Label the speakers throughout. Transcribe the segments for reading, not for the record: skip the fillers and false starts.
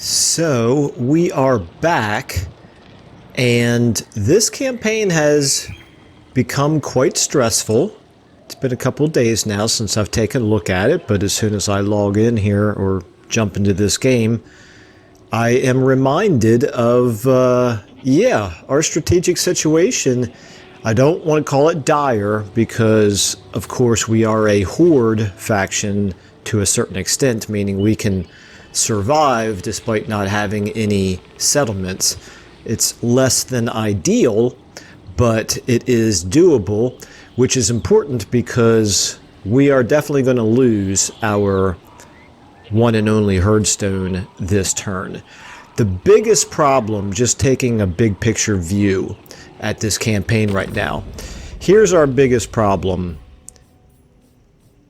Speaker 1: So we are back, and this campaign has become quite stressful. It's been a couple of days now since I've taken a look at it, but as soon as I log in here or jump into this game, I am reminded of, our strategic situation. I don't want to call it dire because, of course, we are a horde faction to a certain extent, meaning we can survive despite not having any settlements. It's less than ideal, but it is doable, which is important because we are definitely going to lose our one and only herdstone this turn. The biggest problem, just taking a big picture view at this campaign right now, here's our biggest problem.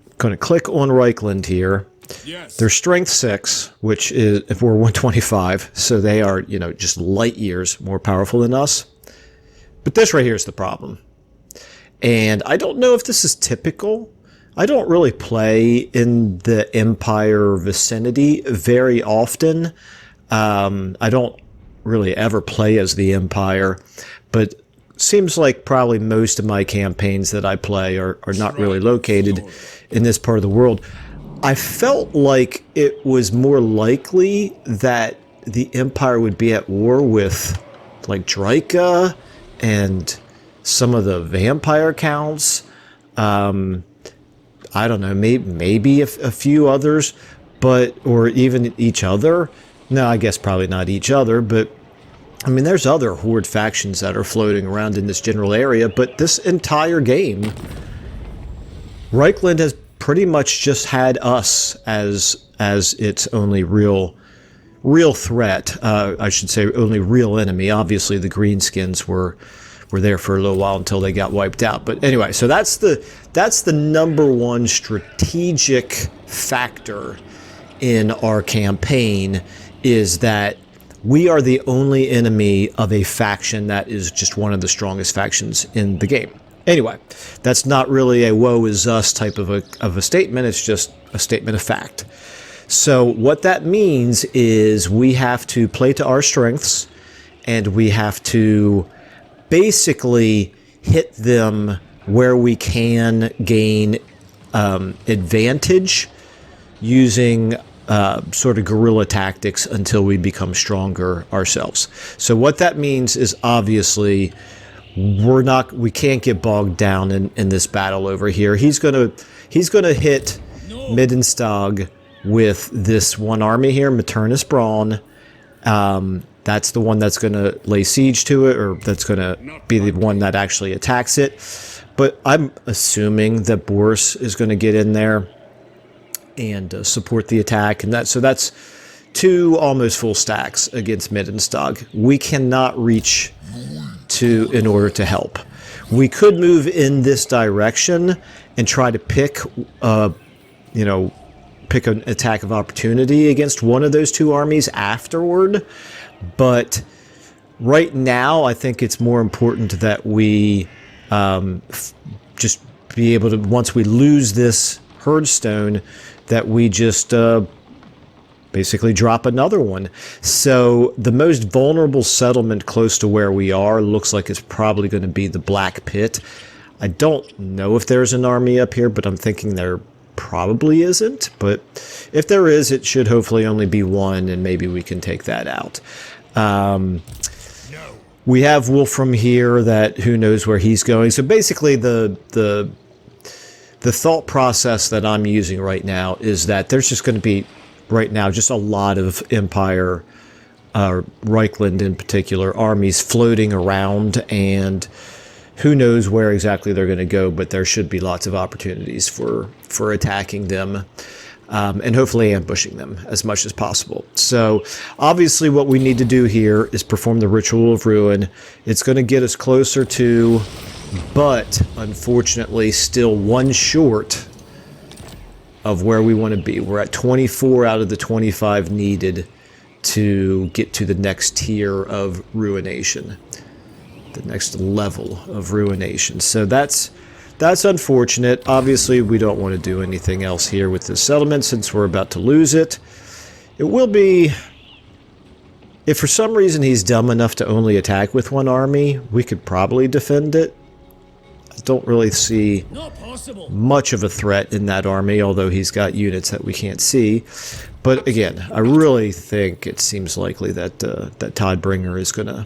Speaker 1: I'm going to click on Reikland here. Yes. They're strength 6, which is, if we're 125, so they are, just light years more powerful than us. But this right here is the problem. And I don't know if this is typical. I don't really play in the Empire vicinity very often. I don't really ever play as the Empire, but seems like probably most of my campaigns that I play are not really located in this part of the world. I felt like it was more likely that the Empire would be at war with, like, Draika and some of the vampire counts. I don't know, maybe a few others, or even each other. No, I guess probably not each other, but I mean, there's other horde factions that are floating around in this general area, but this entire game, Reikland has pretty much just had us as its only real threat. I should say only real enemy. Obviously, the greenskins were there for a little while until they got wiped out. But anyway, so that's the number one strategic factor in our campaign, is that we are the only enemy of a faction that is just one of the strongest factions in the game. Anyway, that's not really a woe is us type of a statement. It's just a statement of fact. So what that means is we have to play to our strengths, and we have to basically hit them where we can gain advantage using sort of guerrilla tactics until we become stronger ourselves. So what that means is, obviously, we can't get bogged down in this battle over here. He's gonna hit Middenstag with this one army here, Maternus Braun. That's the one that's gonna lay siege to it, or that's gonna be the one that actually attacks it. But I'm assuming that Boris is gonna get in there and support the attack, and so that's 2 almost full stacks against Middenstag. We cannot reach in order to help. We could move in this direction and try to pick an attack of opportunity against one of those 2 armies afterward. But right now, I think it's more important that we just be able to, once we lose this herdstone, that we just basically drop another one. So the most vulnerable settlement close to where we are looks like it's probably going to be the Black Pit. I don't know if there's an army up here, but I'm thinking there probably isn't. But if there is, it should hopefully only be one, and maybe we can take that out. We have Wolfram here that who knows where he's going. So basically the thought process that I'm using right now is that there's just going to be right now just a lot of Empire, Reikland in particular, armies floating around, and who knows where exactly they're going to go, but there should be lots of opportunities for attacking them, and hopefully ambushing them as much as possible. So obviously what we need to do here is perform the Ritual of Ruin. It's going to get us closer to, but unfortunately still 1 short of where we want to be. We're at 24 out of the 25 needed to get to the next tier of ruination, the next level of ruination. So that's unfortunate. Obviously, we don't want to do anything else here with this settlement since we're about to lose it. It will be If for some reason he's dumb enough to only attack with one army, we could probably defend it. I don't really see much of a threat in that army, although he's got units that we can't see. But again, I really think it seems likely that that Tidebringer is going to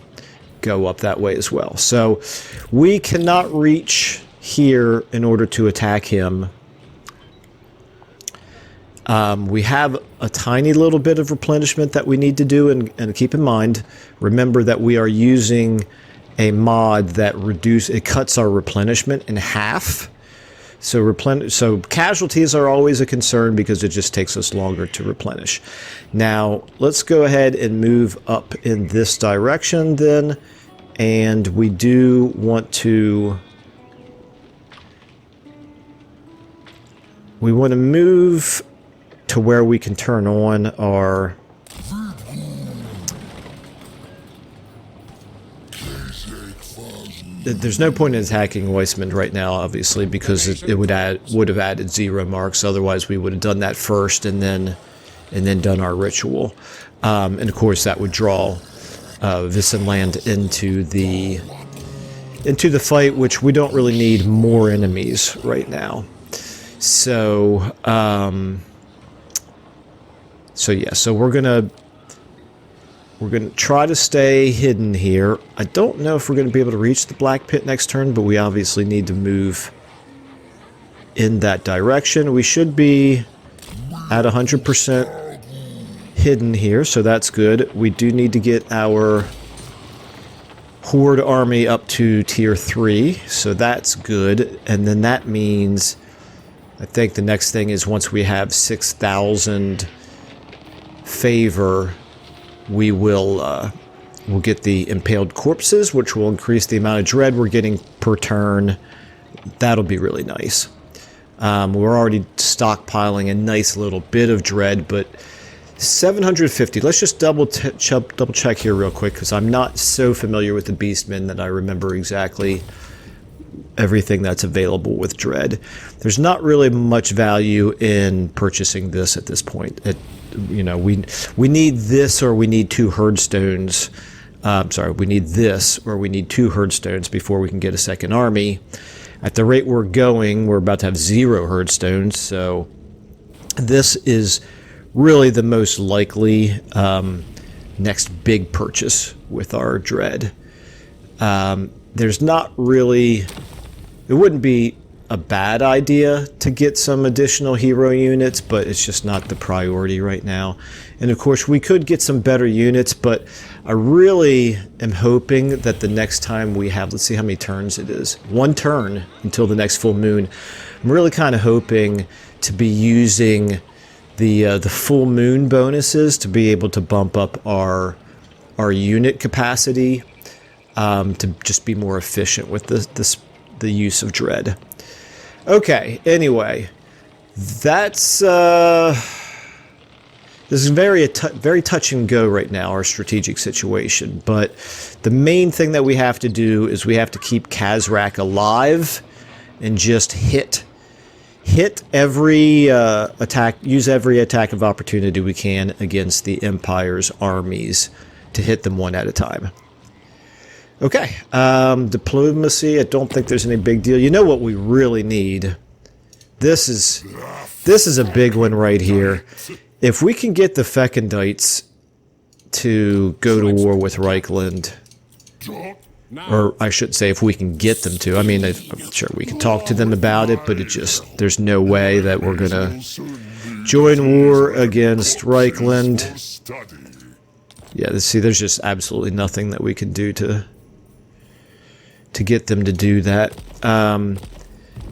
Speaker 1: go up that way as well. So we cannot reach here in order to attack him. We have a tiny little bit of replenishment that we need to do, and keep in mind, remember that we are using a mod that cuts our replenishment in half. So casualties are always a concern because it just takes us longer to replenish. Now, let's go ahead and move up in this direction then, and we do want to... We want to move to where we can turn on our... There's no point in attacking Weissman right now, obviously, because it would have added 0 marks. Otherwise, we would have done that first and then done our ritual. And of course, that would draw Vissenland into the fight, which we don't really need more enemies right now. So so we're gonna try to stay hidden here. I don't know if we're gonna be able to reach the Black Pit next turn, but we obviously need to move in that direction. We should be at 100% hidden here, so that's good. We do need to get our Horde army up to tier 3, so that's good. And then that means, I think the next thing is once we have 6,000 favor, we'll get the impaled corpses, which will increase the amount of dread we're getting per turn. That'll be really nice. We're already stockpiling a nice little bit of dread, but 750. Let's just double check here real quick, because I'm not so familiar with the Beastmen that I remember exactly everything that's available with dread. There's not really much value in purchasing this at this point. We need this, or we need 2 herdstones. We need this, or we need 2 herdstones before we can get a second army. At the rate we're going, we're about to have 0 herdstones, so this is really the most likely next big purchase with our dread. There's not really... It wouldn't be a bad idea to get some additional hero units, but it's just not the priority right now. And of course, we could get some better units, but I really am hoping that the next time we have, let's see how many turns it is, 1 turn until the next full moon. I'm really kind of hoping to be using the full moon bonuses to be able to bump up our unit capacity, to just be more efficient with the use of dread. Okay, anyway, that's this is very touch and go right now, our strategic situation, but the main thing that we have to do is we have to keep Khazrak alive and just hit every attack, use every attack of opportunity we can against the Empire's armies to hit them one at a time. Okay, diplomacy, I don't think there's any big deal. You know what we really need? This is a big one right here. If we can get the Fekendites to go to war with Reikland, or I should say if we can get them to. I mean, I'm sure we can talk to them about it, but there's no way that we're going to join war against Reikland. Yeah, see, there's just absolutely nothing that we can do to get them to do that.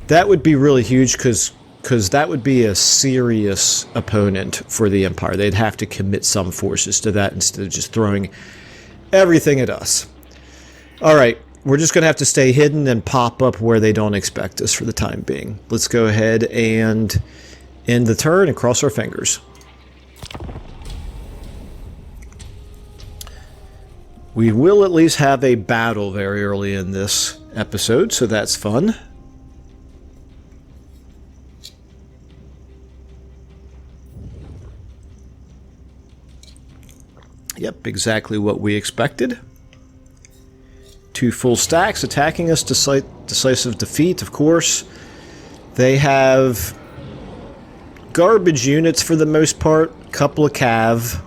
Speaker 1: That would be really huge, because that would be a serious opponent for the Empire. They'd have to commit some forces to that instead of just throwing everything at us. Alright, we're just going to have to stay hidden and pop up where they don't expect us for the time being. Let's go ahead and end the turn and cross our fingers. We will at least have a battle very early in this episode, so that's fun. Yep, exactly what we expected. 2 full stacks attacking us, decisive defeat, of course. They have garbage units for the most part, couple of cav.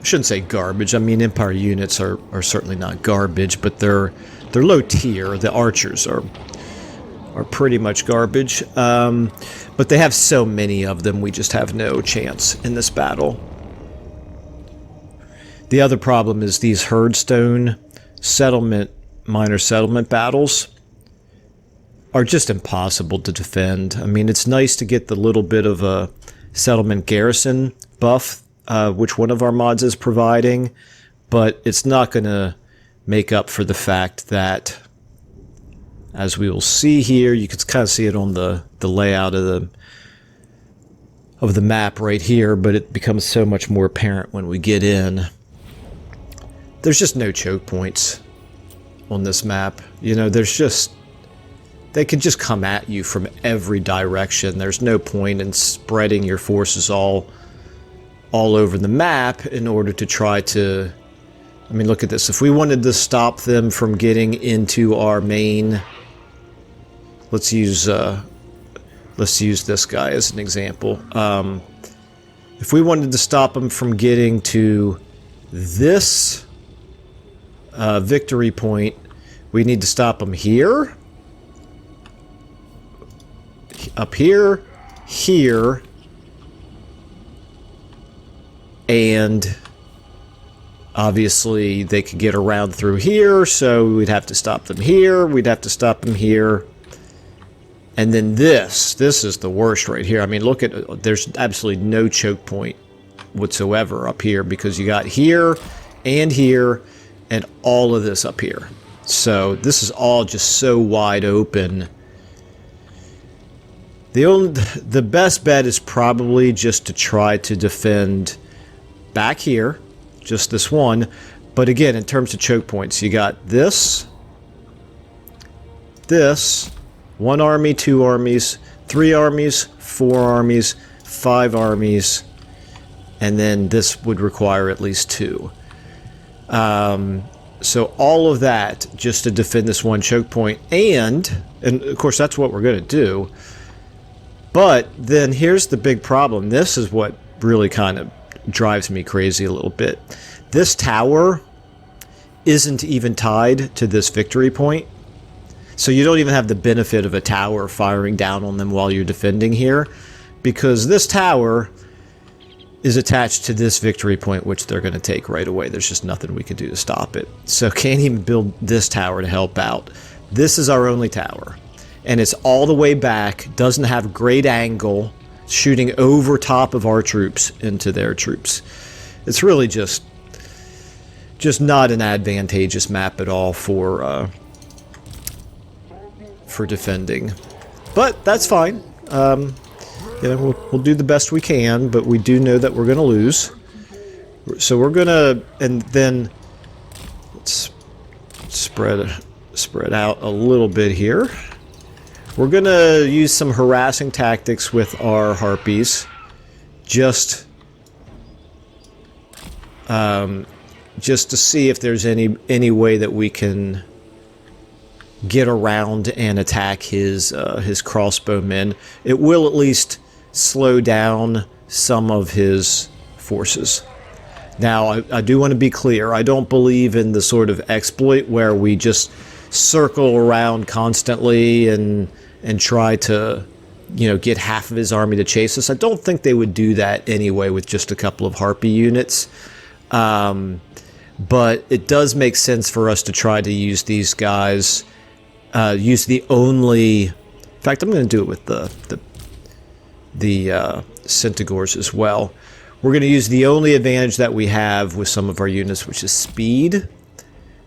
Speaker 1: I shouldn't say garbage, I mean Empire units are certainly not garbage, but they're low tier. The archers are pretty much garbage. But they have so many of them, we just have no chance in this battle. The other problem is these herdstone minor settlement battles are just impossible to defend. I mean, it's nice to get the little bit of a settlement garrison buff, which one of our mods is providing, but it's not going to make up for the fact that, as we will see here, you can kind of see it on the layout of the map right here, but it becomes so much more apparent when we get in. There's just no choke points on this map. You know, they can just come at you from every direction. There's no point in spreading your forces all over the map in order to try to... I mean, look at this. If we wanted to stop them from getting into our main... Let's use this guy as an example. If we wanted to stop them from getting to this victory point, we need to stop them here, up here, here, and obviously they could get around through here, so we'd have to stop them here, we'd have to stop them here. And then this is the worst right here. I mean, look at, there's absolutely no choke point whatsoever up here, because you got here and all of this up here. So this is all just so wide open. The best bet is probably just to try to defend back here, just this one. But again, in terms of choke points, you got this, 1 army, 2 armies, 3 armies, 4 armies, 5 armies, and then this would require at least 2. So all of that just to defend this one choke point, and of course that's what we're going to do. But then here's the big problem. This is what really kind of drives me crazy a little bit. This tower isn't even tied to this victory point. So you don't even have the benefit of a tower firing down on them while you're defending here, because this tower is attached to this victory point, which they're going to take right away. There's just nothing we can do to stop it. So can't even build this tower to help out. This is our only tower, and it's all the way back, doesn't have great angle, shooting over top of our troops into their troops. It's really just not an advantageous map at all for defending, but that's fine. You know, we'll do the best we can, but we do know that we're going to lose. So we're going to, and then let's spread out a little bit here. We're going to use some harassing tactics with our harpies, just to see if there's any way that we can get around and attack his crossbowmen. It will at least slow down some of his forces. Now, I do want to be clear. I don't believe in the sort of exploit where we just circle around constantly and try to, you know, get half of his army to chase us. I don't think they would do that anyway with just a couple of harpy units. But it does make sense for us to try to use these guys. Use the only... In fact, I'm going to do it with the Centaurs as well. We're going to use the only advantage that we have with some of our units, which is speed,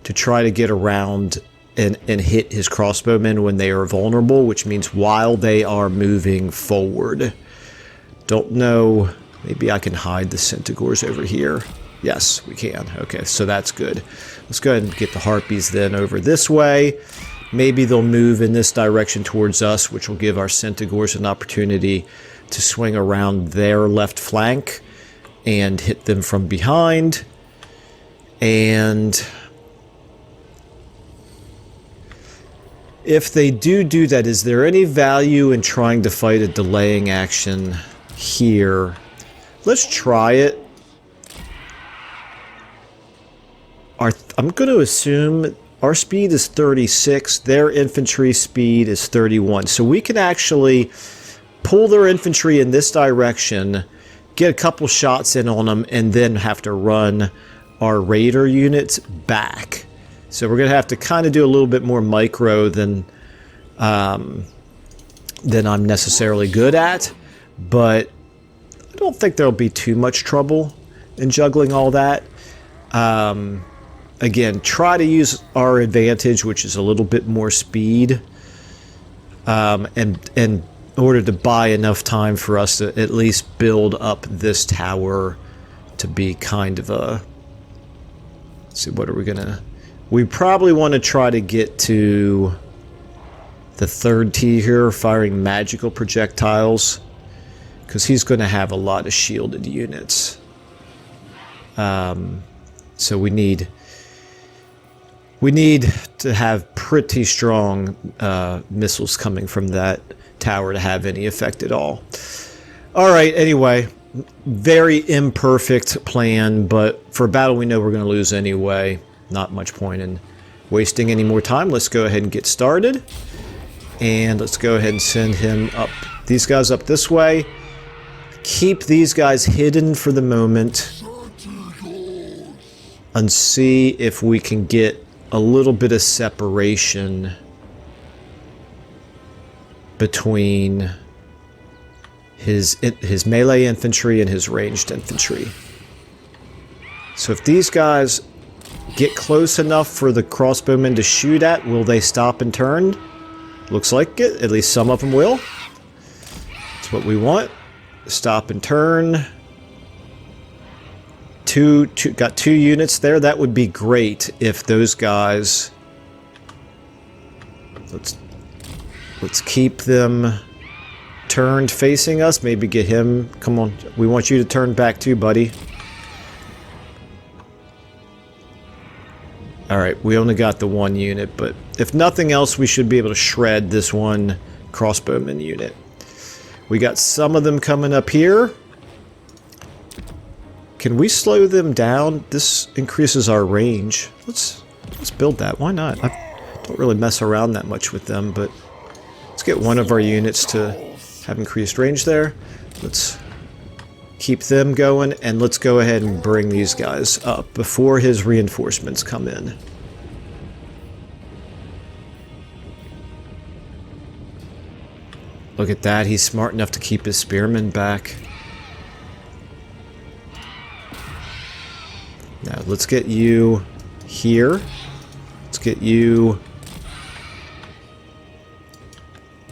Speaker 1: to try to get around and hit his crossbowmen when they are vulnerable, which means while they are moving forward. Don't know... Maybe I can hide the Centaurs over here. Yes, we can. Okay, so that's good. Let's go ahead and get the Harpies then over this way. Maybe they'll move in this direction towards us, which will give our Centaurs an opportunity to swing around their left flank. and hit them from behind. And if they do that, is there any value in trying to fight a delaying action here? Let's try it. I'm going to assume our speed is 36, their infantry speed is 31. So we can actually pull their infantry in this direction, get a couple shots in on them, and then have to run our raider units back. So we're going to have to kind of do a little bit more micro than I'm necessarily good at, but I don't think there'll be too much trouble in juggling all that. Again, try to use our advantage, which is a little bit more speed, and in order to buy enough time for us to at least build up this tower to be kind of a... Let's see, what are we gonna... We probably want to try to get to the third tier here, firing magical projectiles, because he's going to have a lot of shielded units. So we need to have pretty strong missiles coming from that tower to have any effect at all. Alright, anyway, very imperfect plan, but for a battle we know we're going to lose anyway. Not much point in wasting any more time. Let's go ahead and get started. And let's go ahead and send him up, these guys up this way. Keep these guys hidden for the moment. And see if we can get a little bit of separation between his melee infantry and his ranged infantry. So if these guys get close enough for the crossbowmen to shoot at, will they stop and turn? Looks like it. At least some of them will. That's what we want. Stop and turn. Got two units there. That would be great if those guys... Let's keep them turned facing us. Maybe get him... Come on. We want you to turn back too, buddy. Alright, we only got the one unit, but if nothing else, we should be able to shred this one crossbowman unit. We got some of them coming up here. Can we slow them down? This increases our range. Let's build that. Why not? I don't really mess around that much with them, but let's get one of our units to have increased range there. Let's keep them going, and let's go ahead and bring these guys up before his reinforcements come in. Look at that, he's smart enough to keep his spearmen back. Now, let's get you here. Let's get you...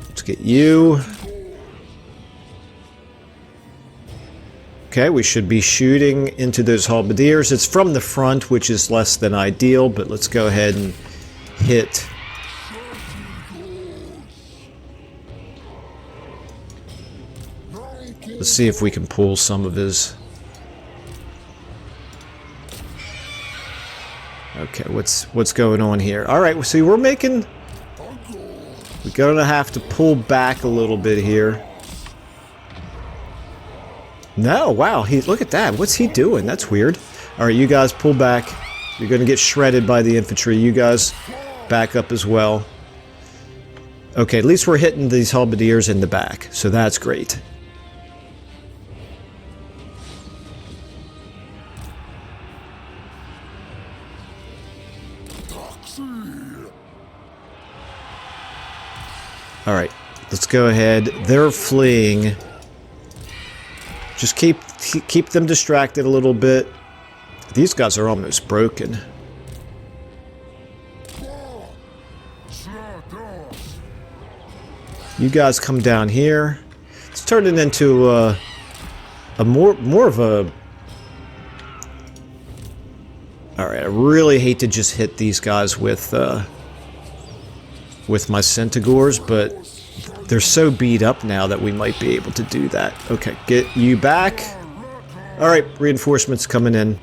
Speaker 1: Let's get you... Okay, we should be shooting into those halberdiers. It's from the front, which is less than ideal, but let's go ahead and hit. Let's see if we can pull some of his... Okay, what's going on here? Alright, see, we're making... We're gonna have to pull back a little bit here. No, wow, look at that. What's he doing? That's weird. Alright, you guys pull back. You're going to get shredded by the infantry. You guys back up as well. Okay, at least we're hitting these halberdiers in the back, so that's great. Alright, let's go ahead. They're fleeing. Just keep them distracted a little bit. These guys are almost broken. You guys come down here. Let's turn it into a more of a... Alright, I really hate to just hit these guys with my Centigores, but they're so beat up now that we might be able to do that. Okay, get you back. Alright, reinforcements coming in.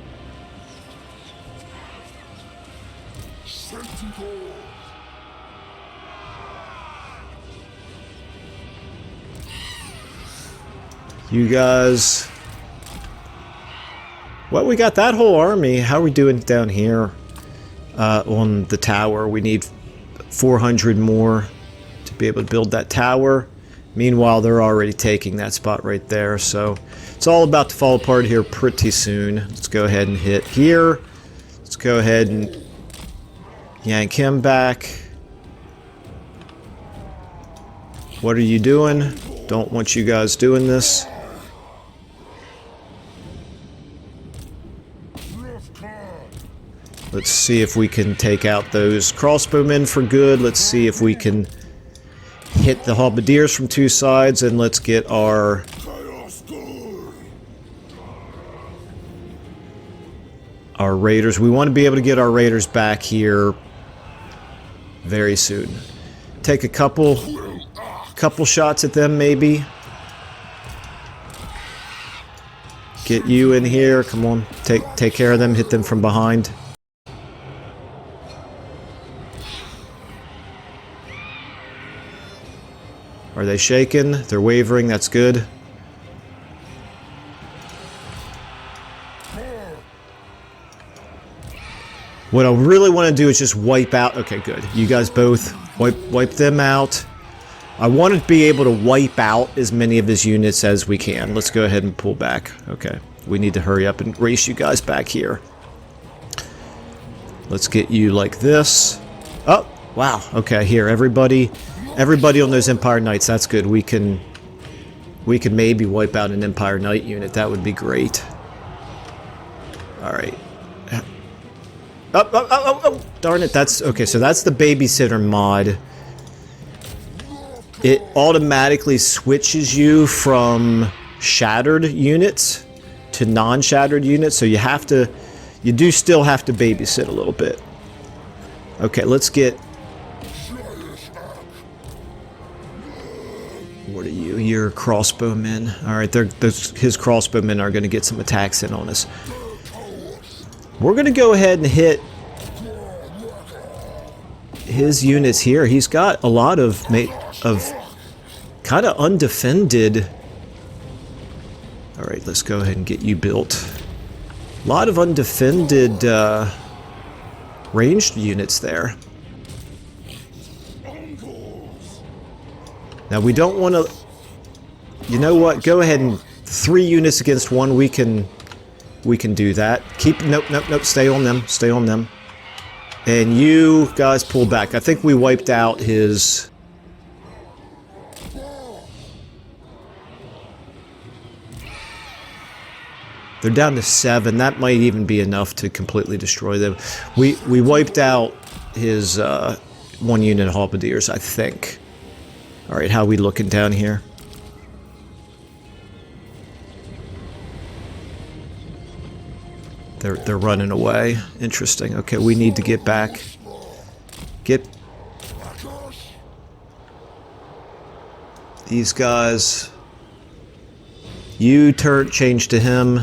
Speaker 1: You guys... Well, we got that whole army. How are we doing down here? On the tower. We need 400 more to be able to build that tower. Meanwhile, they're already taking that spot right there, so it's all about to fall apart here pretty soon. Let's go ahead and hit here. Let's go ahead and yank him back. What are you doing? Don't want you guys doing this. Let's see if we can take out those crossbowmen for good. Let's see if we can hit the halberdiers from two sides, and let's get our raiders. We want to be able to get our raiders back here very soon. Take a couple shots at them, maybe. Get you in here. Come on, take care of them. Hit them from behind. Are they shaken? They're wavering. That's good. What I really want to do is just wipe out... Okay, good. You guys both wipe them out. I want to be able to wipe out as many of his units as we can. Let's go ahead and pull back. Okay. We need to hurry up and race you guys back here. Let's get you like this. Oh, wow. Okay, here. Everybody on those Empire Knights. That's good. We can maybe wipe out an Empire Knight unit. That would be great. Alright. Oh, darn it. That's... Okay, so that's the babysitter mod. It automatically switches you from shattered units to non-shattered units, so you do still have to babysit a little bit. Okay, let's get... What are you? You're crossbowmen. Alright, his crossbowmen are going to get some attacks in on us. We're going to go ahead and hit his units here. He's got a lot of kind of undefended... Alright, let's go ahead and get you built. A lot of undefended ranged units there. Now we don't want to... You know what? Go ahead and 3 units against 1. We can do that. Nope. Stay on them. Stay on them. And you guys pull back. I think we wiped out his... They're down to 7. That might even be enough to completely destroy them. We wiped out his 1 unit of halberdiers, I think. Alright, how are we looking down here? They're running away. Interesting. Okay, we need to get back. Get these guys. You change to him.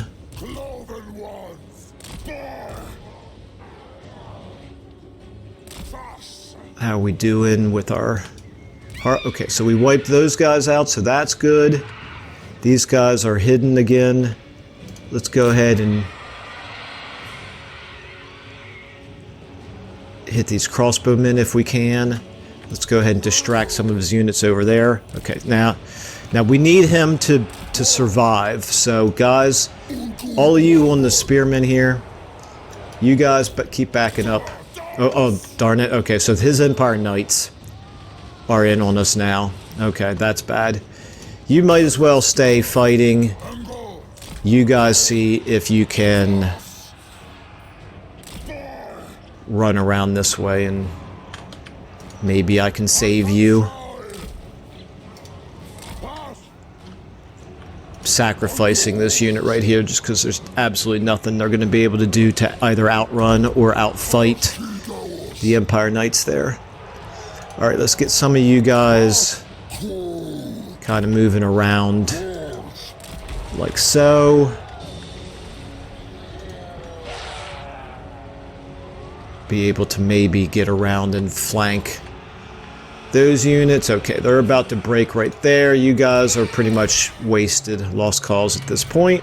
Speaker 1: How are we doing with our... Okay, so we wiped those guys out, so that's good. These guys are hidden again. Let's go ahead and hit these crossbowmen if we can. Let's go ahead and distract some of his units over there. Okay, now we need him to survive. So guys, all of you on the spearmen here, you guys keep backing up. Oh, darn it. Okay, so his Empire Knights are in on us now. Okay, that's bad. You might as well stay fighting. You guys see if you can run around this way and maybe I can save you. Sacrificing this unit right here just because there's absolutely nothing they're going to be able to do to either outrun or outfight the Empire Knights there. Alright, let's get some of you guys kind of moving around like so. be able to maybe get around and flank those units. Okay, they're about to break right there. You guys are pretty much wasted, lost cause at this point.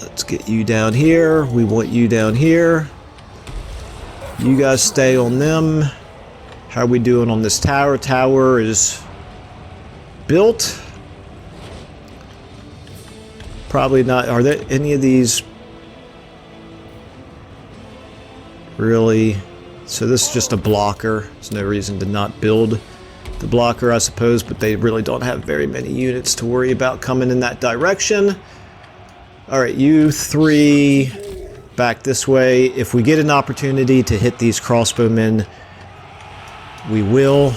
Speaker 1: Let's get you down here. We want you down here. You guys stay on them. How are we doing on this tower? Tower is built. Probably not. Are there any of these really? So this is just a blocker. There's no reason to not build the blocker, I suppose, but they really don't have very many units to worry about coming in that direction. Alright, you three back this way. If we get an opportunity to hit these crossbowmen, we will.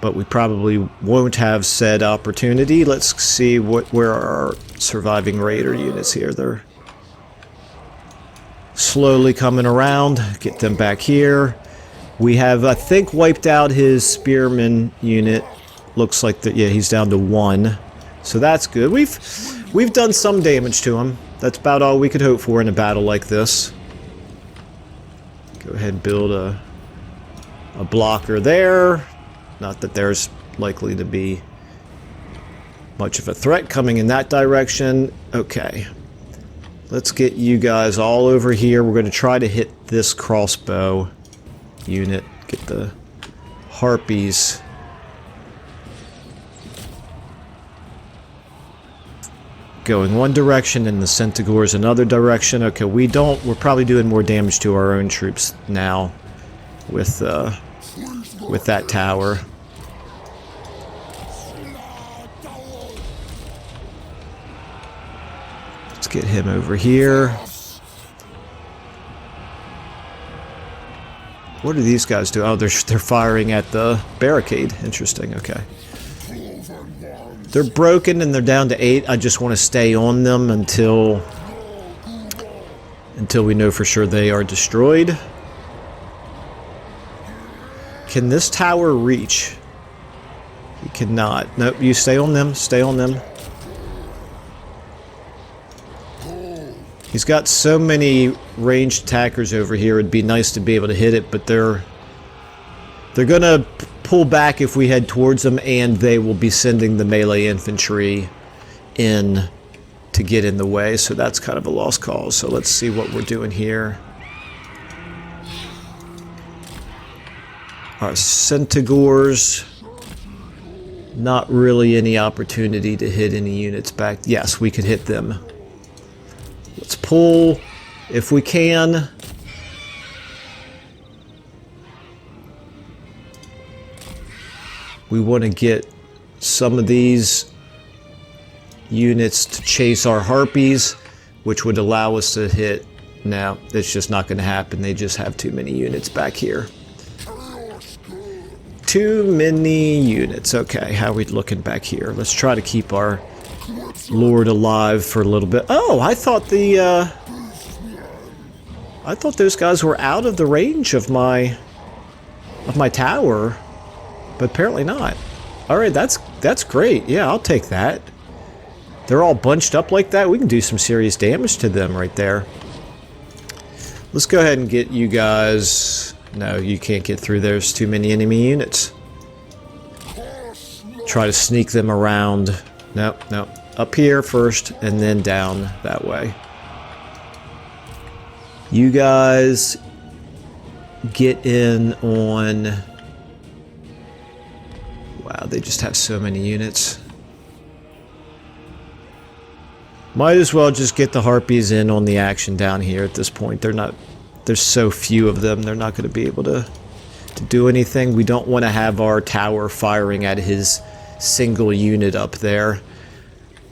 Speaker 1: But we probably won't have said opportunity. Let's see where are our surviving raider units here. They're slowly coming around. Get them back here. We have, I think, wiped out his spearman unit. Looks like that. Yeah, he's down to 1. So that's good. We've done some damage to him. That's about all we could hope for in a battle like this. Go ahead and build a blocker there. Not that there's likely to be much of a threat coming in that direction. Okay. Let's get you guys all over here. We're going to try to hit this crossbow unit. Get the harpies going one direction and the centaurs another direction. Okay, we're probably doing more damage to our own troops now with that tower. Let's get him over here. What do these guys do? Oh, they're firing at the barricade. Interesting. Okay. They're broken and they're down to 8. I just want to stay on them until we know for sure they are destroyed. Can this tower reach? You cannot. Nope, you stay on them. Stay on them. He's got so many ranged attackers over here. It'd be nice to be able to hit it, but they're gonna pull back if we head towards them, and they will be sending the melee infantry in to get in the way, so that's kind of a lost cause. So let's see what we're doing here. Our centaurs, not really any opportunity to hit any units back. Yes, we could hit them. Let's pull if we can. We want to get some of these units to chase our harpies, which would allow us to hit. Now, it's just not going to happen. They just have too many units back here. Too many units. Okay, how are we looking back here? Let's try to keep our lord alive for a little bit. Oh, I thought those guys were out of the range of my tower. But apparently not. Alright, that's great. Yeah, I'll take that. They're all bunched up like that. We can do some serious damage to them right there. Let's go ahead and get you guys... No, you can't get through. There's too many enemy units. Try to sneak them around. Nope, nope. Up here first, and then down that way. You guys get in on... Wow, they just have so many units. Might as well just get the harpies in on the action down here at this point. There's so few of them, they're not going to be able to do anything. We don't want to have our tower firing at his single unit up there.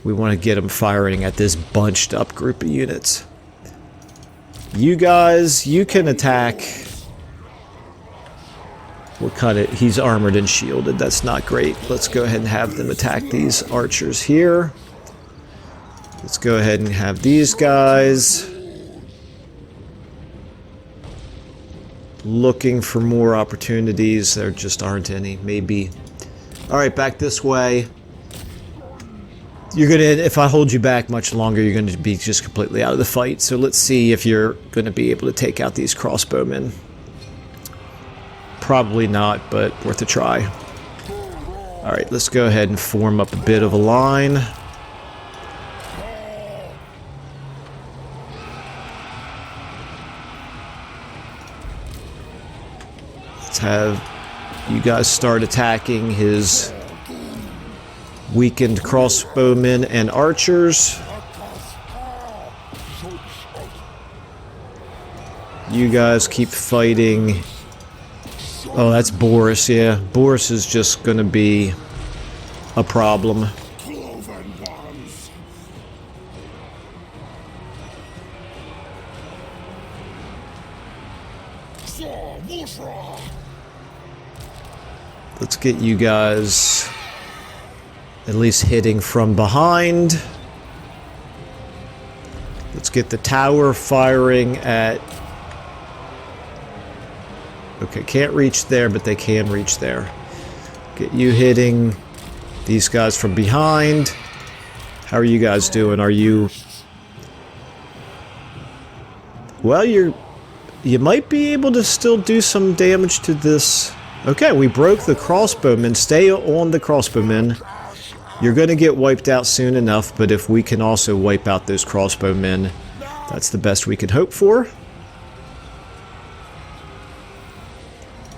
Speaker 1: We want to get him firing at this bunched up group of units. You guys, you can attack. What kind of... He's armored and shielded. That's not great. Let's go ahead and have them attack these archers here. Let's go ahead and have these guys. looking for more opportunities. There just aren't any, maybe. All right, back this way. You're gonna, if I hold you back much longer, you're gonna be just completely out of the fight. So let's see if you're gonna be able to take out these crossbowmen. Probably not, but worth a try. All right, let's go ahead and form up a bit of a line. Let's have you guys start attacking his weakened crossbowmen and archers. You guys keep fighting. Oh, that's Boris, yeah. Boris is just gonna be a problem. Let's get you guys at least hitting from behind. Let's get the tower firing at... Okay, can't reach there, but they can reach there. Get you hitting these guys from behind. How are you guys doing? Are you... Well, you might be able to still do some damage to this. Okay, we broke the crossbowmen. Stay on the crossbowmen. You're going to get wiped out soon enough, but if we can also wipe out those crossbowmen, that's the best we can hope for.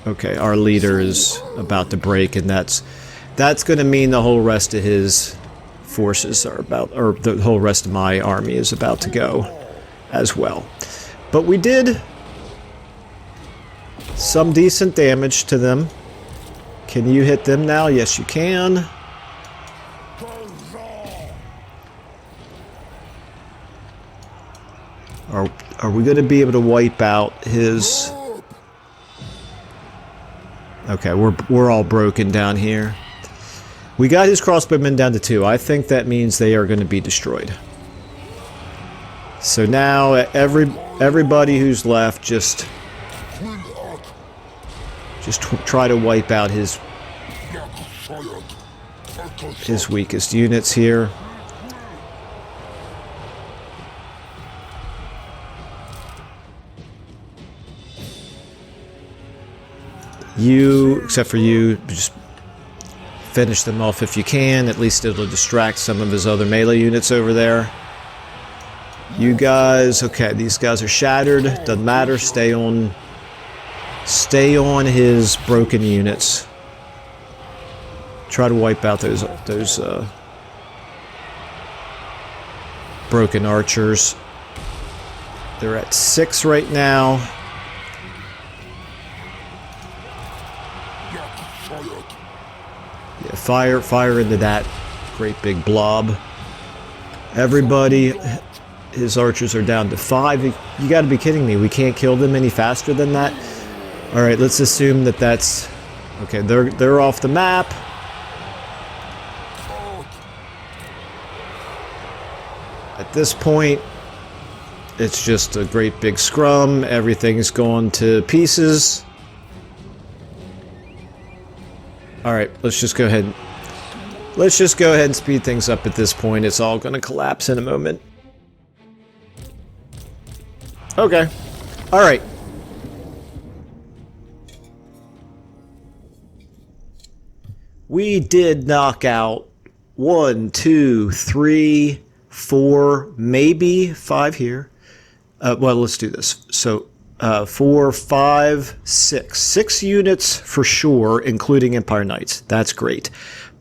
Speaker 1: Okay, our leader is about to break, and that's going to mean the whole rest of his forces are about, or the whole rest of my army is about to go as well. But we did some decent damage to them. Can you hit them now? Yes, you can. Are we going to be able to wipe out his... Okay, we're all broken down here. We got his crossbowmen down to 2. I think that means they are going to be destroyed. So now everybody who's left just try to wipe out his weakest units here. You, except for you, just finish them off if you can. At least it'll distract some of his other melee units over there. You guys, okay, these guys are shattered. Doesn't matter. Stay on his broken units. Try to wipe out those broken archers. They're at 6 right now. Yeah, fire into that great big blob. Everybody, his archers are down to 5. You got to be kidding me. We can't kill them any faster than that. All right, let's assume that that's okay. They're off the map. At this point, it's just a great big scrum. Everything's gone to pieces. All right, let's just go ahead and speed things up at this point. It's all going to collapse in a moment. Okay. All right. We did knock out 1, 2, 3, 4, maybe 5 here. Well, let's do this. So 4, 5, 6. 6 units for sure, including Empire Knights. That's great.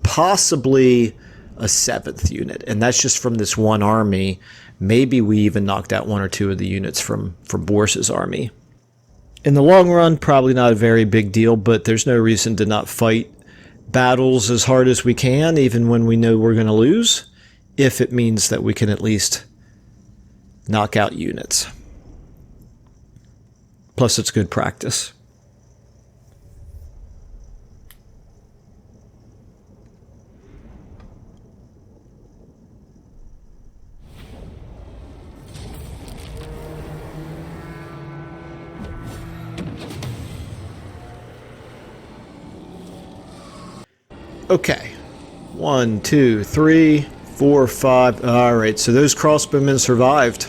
Speaker 1: Possibly a 7th unit, and that's just from this one army. Maybe we even knocked out 1 or 2 of the units from Boris's army. In the long run, probably not a very big deal, but there's no reason to not fight battles as hard as we can, even when we know we're going to lose, if it means that we can at least knock out units. Plus, it's good practice. Okay. 1, 2, 3, 4, 5. Alright, so those crossbowmen survived.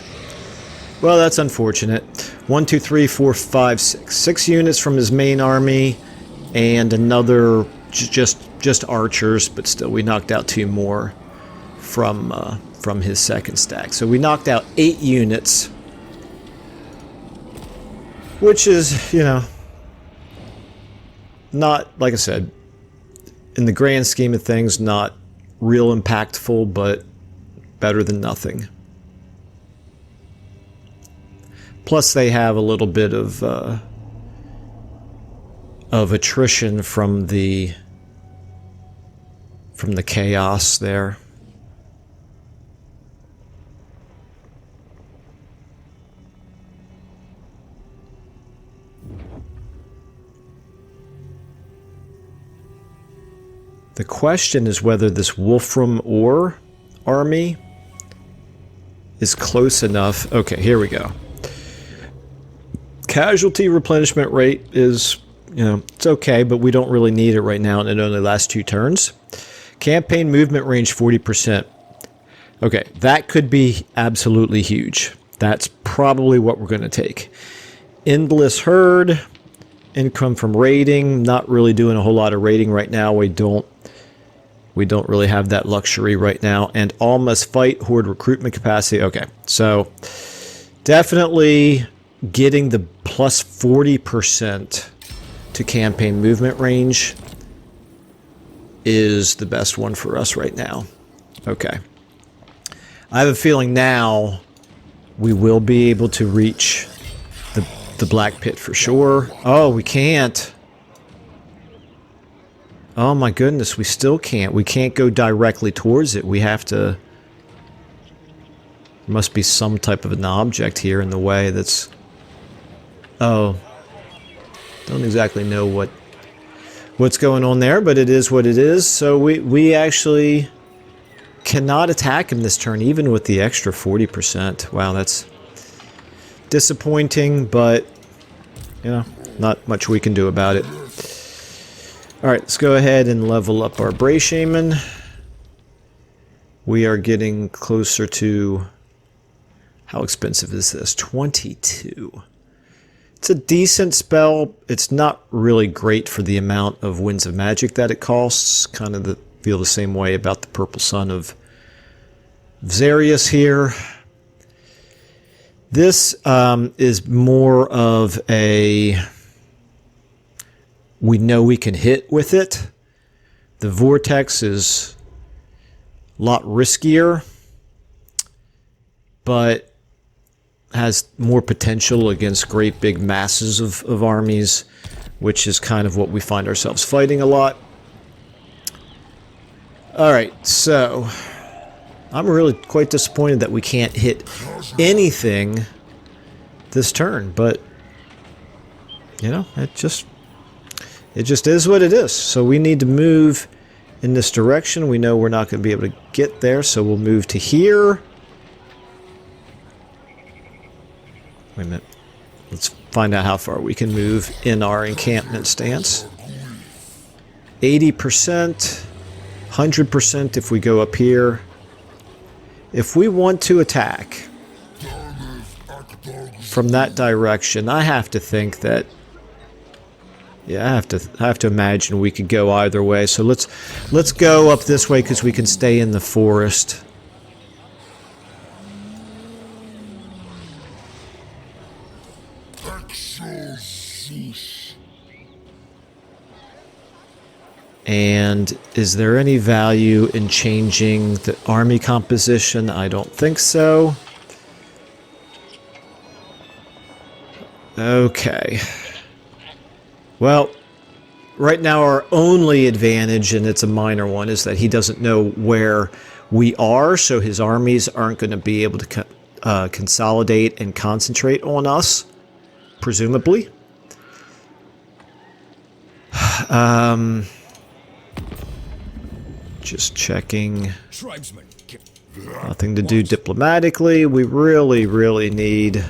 Speaker 1: Well, that's unfortunate. 1, 2, 3, 4, 5, 6. 6 units from his main army, and another just archers, but still we knocked out 2 more from his second stack. So we knocked out 8 units, which is, you know, not, like I said, in the grand scheme of things, not real impactful, but better than nothing. Plus, they have a little bit of attrition from the chaos there. The question is whether this Wolfram Ore army is close enough. Okay, here we go. Casualty replenishment rate is, you know, it's okay, but we don't really need it right now, and it only lasts 2 turns. Campaign movement range 40%. Okay, that could be absolutely huge. That's probably what we're going to take. Endless herd, income from raiding. Not really doing a whole lot of raiding right now. We don't really have that luxury right now. And all must fight, horde recruitment capacity. Okay, so definitely getting the plus 40% to campaign movement range is the best one for us right now. Okay. I have a feeling now we will be able to reach the Black Pit for sure. Oh, we can't. Oh my goodness, we still can't. We can't go directly towards it. We have to... There must be some type of an object here in the way that's... Oh. Don't exactly know what's going on there, but it is what it is. So we actually cannot attack him this turn, even with the extra 40%. Wow, that's disappointing, but, you know, not much we can do about it. Alright, let's go ahead and level up our Bray Shaman. We are getting closer to... How expensive is this? 22. It's a decent spell. It's not really great for the amount of Winds of Magic that it costs. Kind of feel the same way about the Purple Sun of Xarius here. This is more of a... We know we can hit with it. The Vortex is a lot riskier, but has more potential against great big masses of armies, which is kind of what we find ourselves fighting a lot. Alright, so I'm really quite disappointed that we can't hit anything this turn, but you know, it just is what it is. So we need to move in this direction. We know we're not going to be able to get there, so we'll move to here. Wait a minute. Let's find out how far we can move in our encampment stance. 80%, 100% if we go up here. If we want to attack from that direction, I have to think that... Yeah, I have to imagine we could go either way. So let's go up this way because we can stay in the forest. And is there any value in changing the army composition? I don't think so. Okay. Well, right now our only advantage, and it's a minor one, is that he doesn't know where we are, so his armies aren't going to be able to consolidate and concentrate on us, presumably. Just checking. Nothing to do diplomatically. We really, really need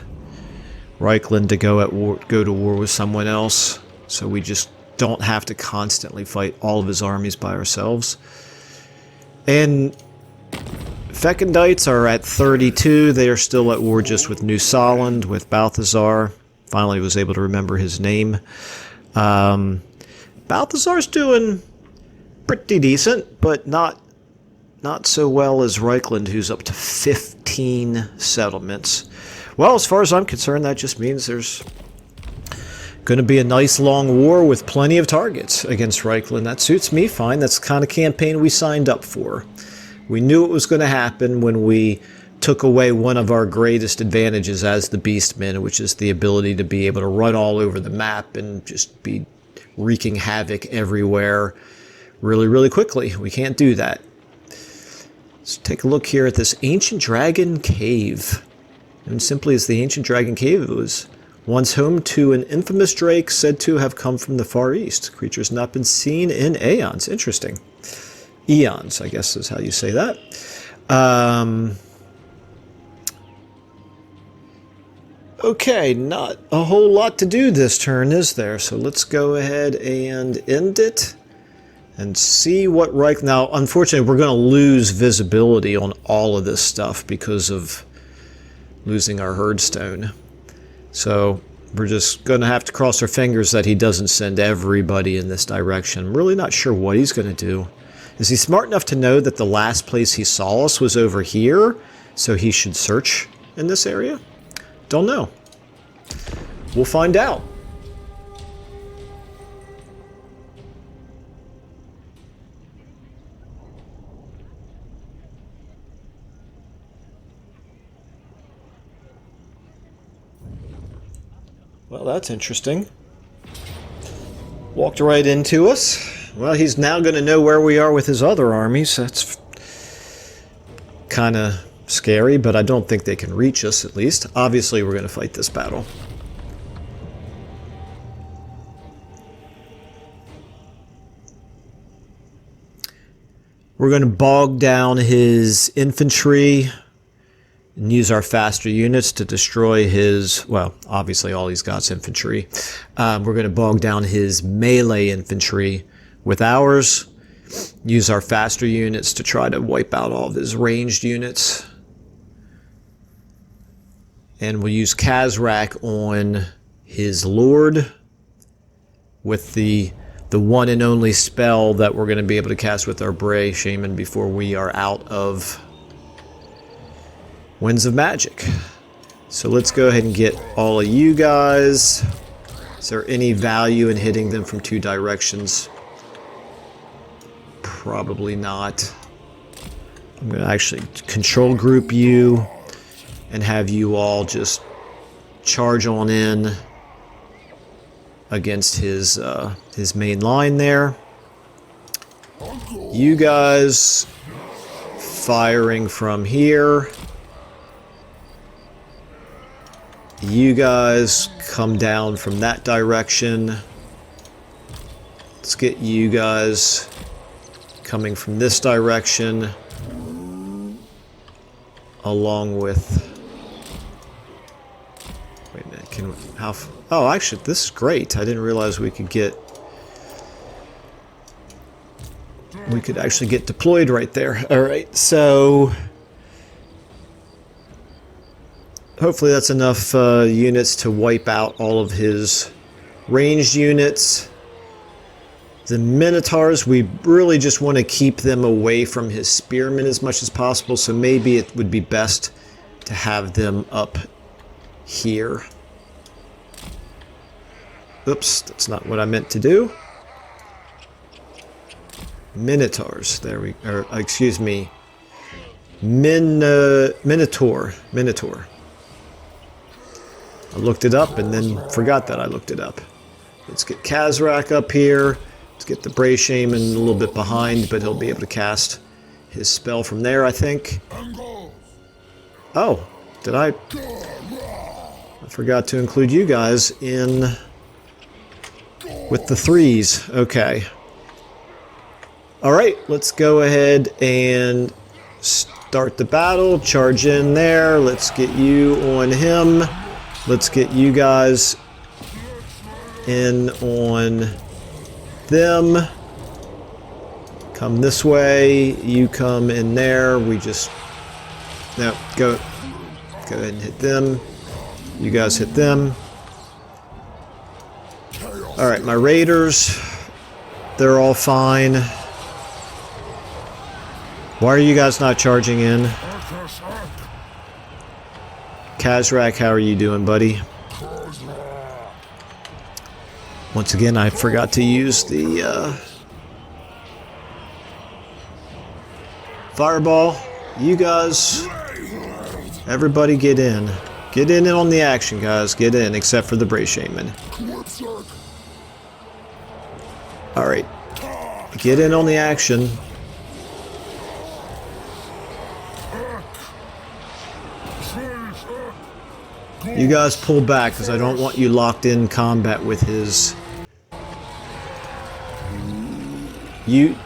Speaker 1: Reikland to go to war with someone else. So we just don't have to constantly fight all of his armies by ourselves. And Fekendites are at 32. They are still at war just with New Solland, with Balthazar. Finally was able to remember his name. Balthazar's doing pretty decent, but not so well as Reikland, who's up to 15 settlements. Well, as far as I'm concerned, that just means there's going to be a nice long war with plenty of targets against Reikland. That suits me fine. That's the kind of campaign we signed up for. We knew it was going to happen when we took away one of our greatest advantages as the Beastmen, which is the ability to be able to run all over the map and just be wreaking havoc everywhere really, really quickly. We can't do that. Let's take a look here at this Ancient Dragon Cave. And simply as the Ancient Dragon Cave, it was once home to an infamous drake said to have come from the Far East. Creatures not been seen in aeons. Interesting. Eons, I guess is how you say that. Okay, not a whole lot to do this turn, is there? So let's go ahead and end it and see what Reich... Now, unfortunately, we're going to lose visibility on all of this stuff because of losing our herdstone. So we're just going to have to cross our fingers that he doesn't send everybody in this direction. I'm really not sure what he's going to do. Is he smart enough to know that the last place he saw us was over here, so he should search in this area? Don't know. We'll find out. Well, that's interesting. Walked right into us. Well, he's now going to know where we are with his other armies. That's kind of scary, but I don't think they can reach us, at least. Obviously, we're going to fight this battle. We're going to bog down his infantry and use our faster units to destroy his, well, obviously all he's got is infantry. We're going to bog down his melee infantry with ours. Use our faster units to try to wipe out all of his ranged units. And we'll use Khazrak on his lord with the one and only spell that we're going to be able to cast with our Bray Shaman before we are out of Winds of Magic. So let's go ahead and get all of you guys. Is there any value in hitting them from two directions? Probably not. I'm going to actually control group you and have you all just charge on in against his main line there. You guys firing from here. You guys come down from that direction. Let's get you guys coming from this direction along with... Wait a minute, can we... Oh, actually, this is great. I didn't realize we could get... We could actually get deployed right there. Alright, so... Hopefully that's enough units to wipe out all of his ranged units. The Minotaurs, we really just want to keep them away from his spearmen as much as possible, so maybe it would be best to have them up here. Oops, that's not what I meant to do. Minotaurs, there we are, excuse me. Minotaur. I looked it up and then forgot that I looked it up. Let's get Khazrak up here. Let's get the Bray Shaman a little bit behind, but he'll be able to cast his spell from there, I think. Oh, did I forgot to include you guys in with the threes. Okay. Alright, let's go ahead and start the battle. Charge in there. Let's get you on him. Let's get you guys in on them. Come this way. You come in there. We just... No, go ahead and hit them. You guys hit them. Alright, my raiders. They're all fine. Why are you guys not charging in? Khazrak, how are you doing, buddy? Once again, I forgot to use the fireball. You guys, everybody get in. Get in on the action, guys. Get in, except for the Brave Shaman. Alright. Get in on the action. You guys pull back, because I don't want you locked in combat with his... You...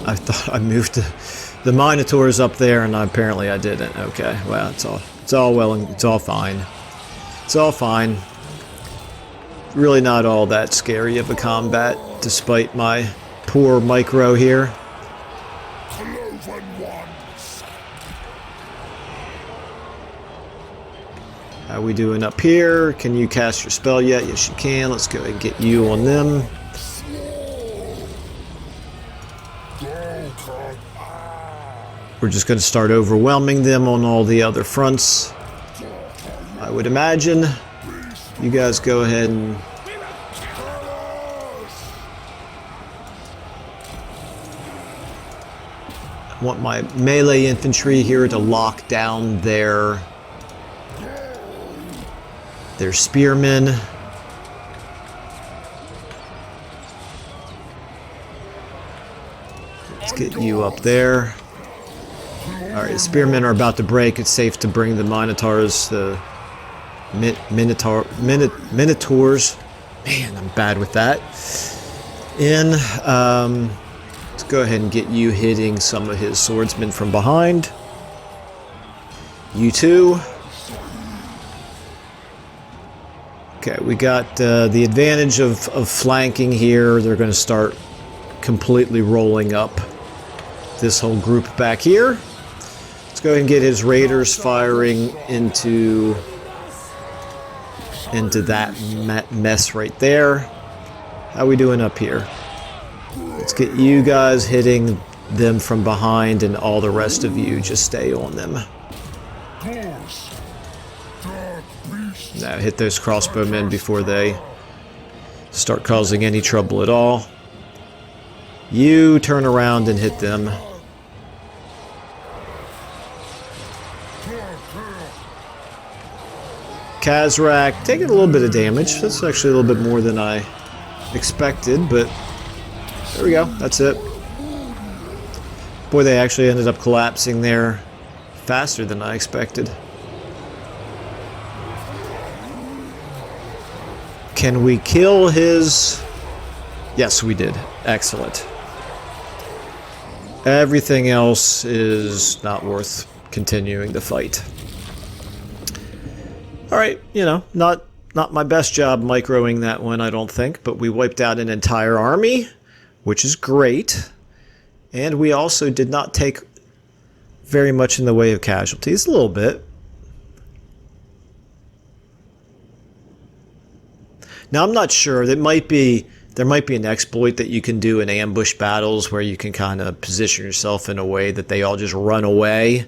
Speaker 1: I thought I moved the Minotaurs up there, and apparently I didn't. Okay, well, it's all well and it's all fine. It's all fine. Really not all that scary of a combat, despite my poor micro here. How we doing up here? Can you cast your spell yet? Yes, you can. Let's go ahead and get you on them. We're just going to start overwhelming them on all the other fronts. I would imagine. You guys go ahead and... I want my melee infantry here to lock down their spearmen. Let's get you up there. Alright, the spearmen are about to break. It's safe to bring the Minotaurs, the Minotaurs. Man, I'm bad with that. In. Let's go ahead and get you hitting some of his swordsmen from behind. You too. Okay, we got the advantage of flanking here. They're going to start completely rolling up this whole group back here. Let's go ahead and get his raiders firing into that mess right there. How we doing up here? Let's get you guys hitting them from behind, and all the rest of you just stay on them. Now hit those crossbowmen before they start causing any trouble at all. You turn around and hit them. Khazrak taking a little bit of damage. That's actually a little bit more than I expected, but there we go. That's it. Boy, they actually ended up collapsing there faster than I expected. Can we kill his... Yes, we did. Excellent. Everything else is not worth continuing the fight. Alright, you know, not my best job microing that one, I don't think, but we wiped out an entire army, which is great. And we also did not take very much in the way of casualties, a little bit. Now, I'm not sure. There might be an exploit that you can do in ambush battles where you can kind of position yourself in a way that they all just run away,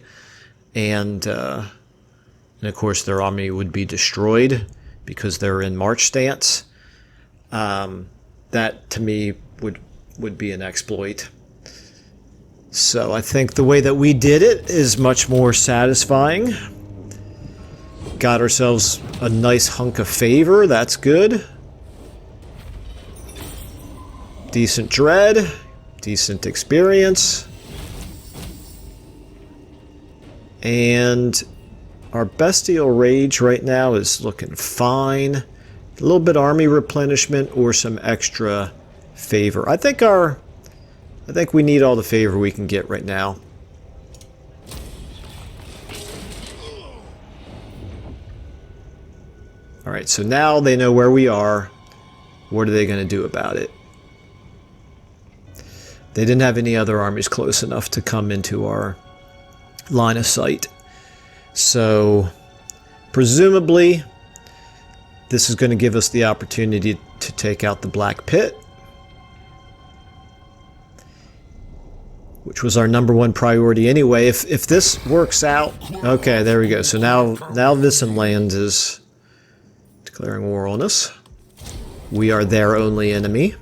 Speaker 1: and of course their army would be destroyed because they're in march stance. That to me would be an exploit. So I think the way that we did it is much more satisfying. Got ourselves a nice hunk of favor. That's good. Decent dread. Decent experience. And our bestial rage right now is looking fine. A little bit army replenishment or some extra favor. I think we need all the favor we can get right now. Alright, so now they know where we are. What are they going to do about it? They didn't have any other armies close enough to come into our line of sight. So, presumably, this is going to give us the opportunity to take out the Black Pit, which was our #1 priority anyway. If this works out, okay, there we go. So now Vissenland is declaring war on us. We are their only enemy.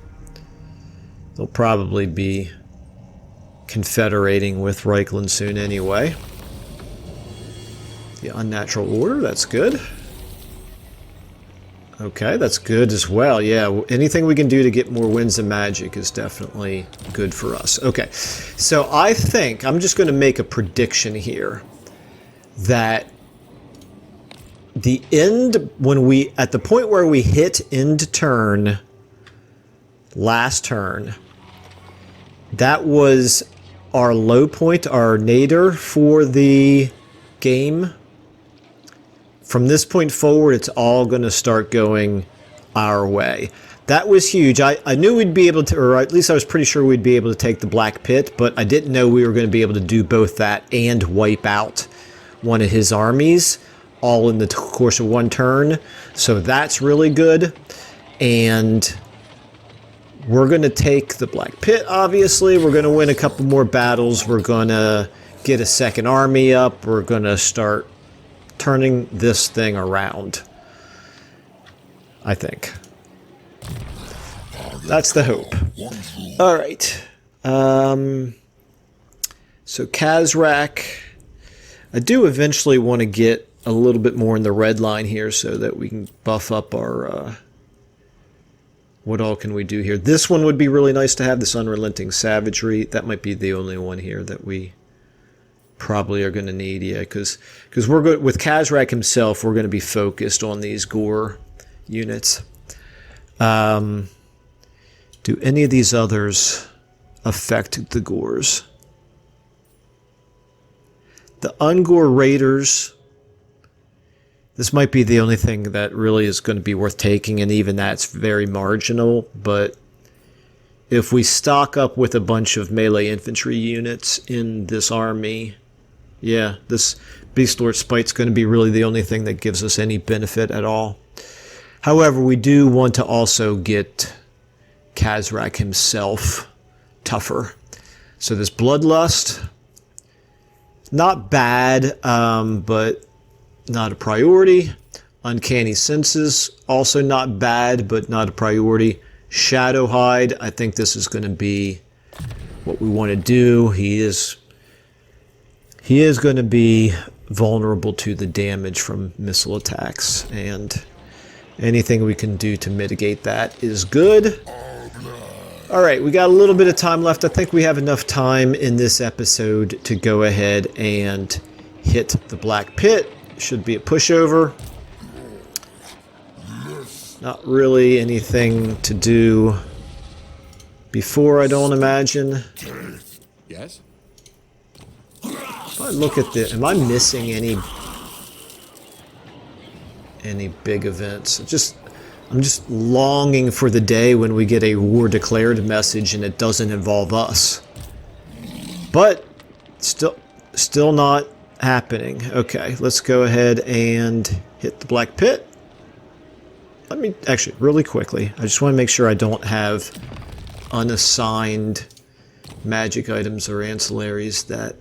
Speaker 1: They'll probably be confederating with Reikland soon anyway. The unnatural order, that's good. Okay, that's good as well. Yeah, anything we can do to get more winds of magic is definitely good for us. Okay, so I think I'm just going to make a prediction here that the end, at the point where we hit end turn, last turn, that was our low point, our nadir for the game. From this point forward, it's all going to start going our way. That was huge. I knew we'd be able to, or at least I was pretty sure we'd be able to take the Black Pit, but I didn't know we were going to be able to do both that and wipe out one of his armies all in the course of one turn. So that's really good. And we're going to take the Black Pit, obviously. We're going to win a couple more battles. We're going to get a second army up. We're going to start turning this thing around, I think. That's the hope. All right. So Khazrak, I do eventually want to get a little bit more in the red line here so that we can buff up our... what all can we do here? This one would be really nice to have, this Unrelenting Savagery. That might be the only one here that we probably are going to need, yeah, because we're good with Khazrak himself. We're going to be focused on these gore units. Do any of these others affect the gores? The Ungore Raiders, this might be the only thing that really is going to be worth taking, and even that's very marginal. But if we stock up with a bunch of melee infantry units in this army, yeah, this Beastlord Spite's going to be really the only thing that gives us any benefit at all. However, we do want to also get Khazrak himself tougher. So this Bloodlust, not bad, but not a priority. Uncanny Senses, also not bad, but not a priority. Shadowhide, I think this is going to be what we want to do. He is going to be vulnerable to the damage from missile attacks, and anything we can do to mitigate that is good. All right, we got a little bit of time left. I think we have enough time in this episode to go ahead and hit the Black Pit. Should be a pushover. Not really anything to do before, I don't imagine.
Speaker 2: Yes?
Speaker 1: If I look at the... Am I missing any big events? I'm just longing for the day when we get a war declared message and it doesn't involve us. But still not happening. Okay, let's go ahead and hit the Black Pit. Let me actually really quickly, I just want to make sure I don't have unassigned magic items or ancillaries that...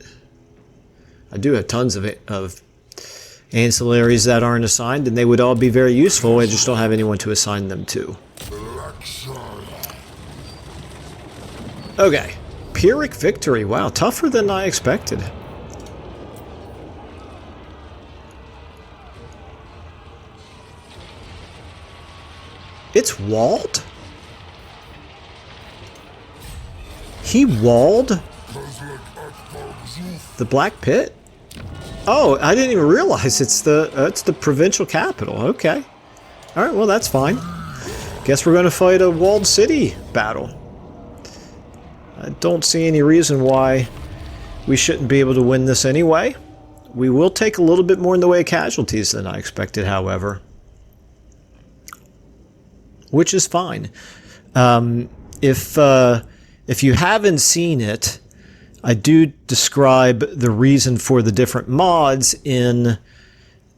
Speaker 1: I do have tons of ancillaries that aren't assigned, and they would all be very useful. I just don't have anyone to assign them to. Okay. Pyrrhic Victory. Wow, tougher than I expected. It's walled? He walled the Black Pit? Oh, I didn't even realize it's the provincial capital. Okay. All right, well, that's fine. Guess we're going to fight a walled city battle. I don't see any reason why we shouldn't be able to win this anyway. We will take a little bit more in the way of casualties than I expected, however. which is fine. If you haven't seen it, I do describe the reason for the different mods in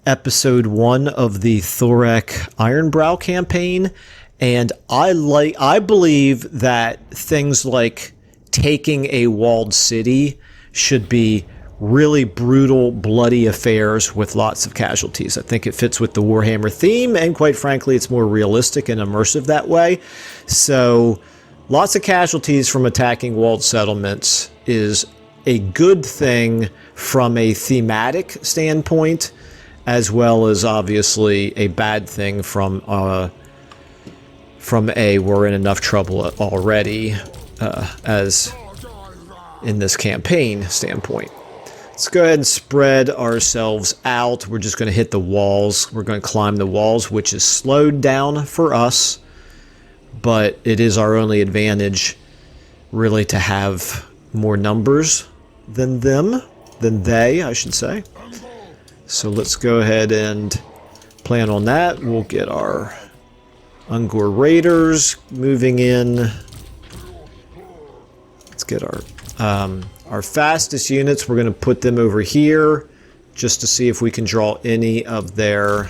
Speaker 1: episode 1 of the Thorek Ironbrow campaign, and I believe that things like taking a walled city should be really brutal, bloody affairs with lots of casualties. I think it fits with the Warhammer theme, and quite frankly, it's more realistic and immersive that way. So lots of casualties from attacking walled settlements is a good thing from a thematic standpoint, as well as obviously a bad thing from a we're in enough trouble already as in this campaign standpoint. Let's go ahead and spread ourselves out. We're just going to hit the walls. We're going to climb the walls, which is slowed down for us, but it is our only advantage really to have more numbers than they, I should say. So let's go ahead and plan on that. We'll get our Ungor Raiders moving in. Let's get our fastest units. We're going to put them over here just to see if we can draw any of their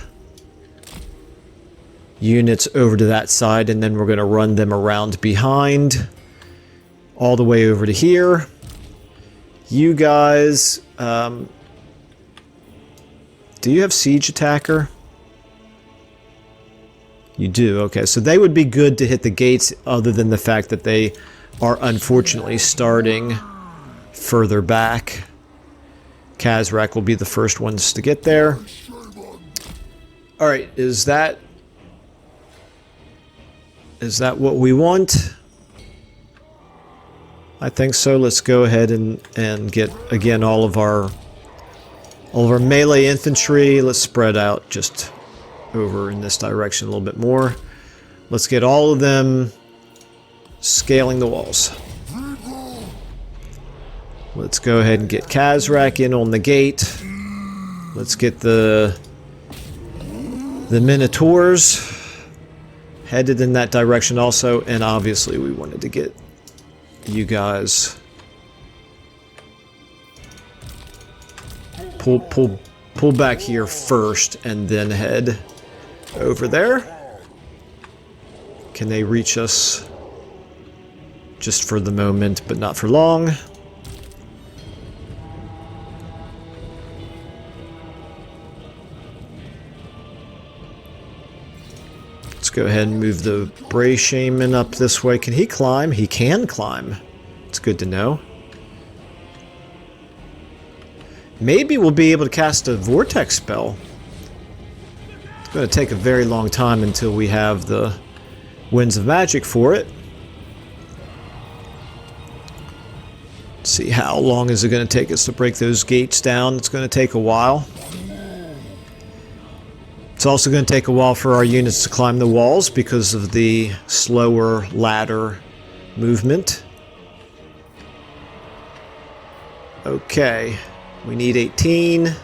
Speaker 1: units over to that side, and then we're going to run them around behind all the way over to here. You guys, do you have siege attacker? You do. Okay, so they would be good to hit the gates, other than the fact that they are unfortunately starting further back. Khazrak will be the first ones to get there. Alright, is that what we want? I think so. Let's go ahead and get, again, all of our melee infantry. Let's spread out just over in this direction a little bit more. Let's get all of them scaling the walls. Let's go ahead and get Khazrak in on the gate. Let's get the Minotaurs headed in that direction also, and obviously we wanted to get you guys pull back here first and then head over there. Can they reach us? Just for the moment, but not for long. Let's go ahead and move the Bray Shaman up this way. Can he climb? He can climb. It's good to know. Maybe we'll be able to cast a Vortex spell. It's going to take a very long time until we have the Winds of Magic for it. Let's see, how long is it going to take us to break those gates down? It's going to take a while. It's also going to take a while for our units to climb the walls because of the slower ladder movement. Okay, we need 18.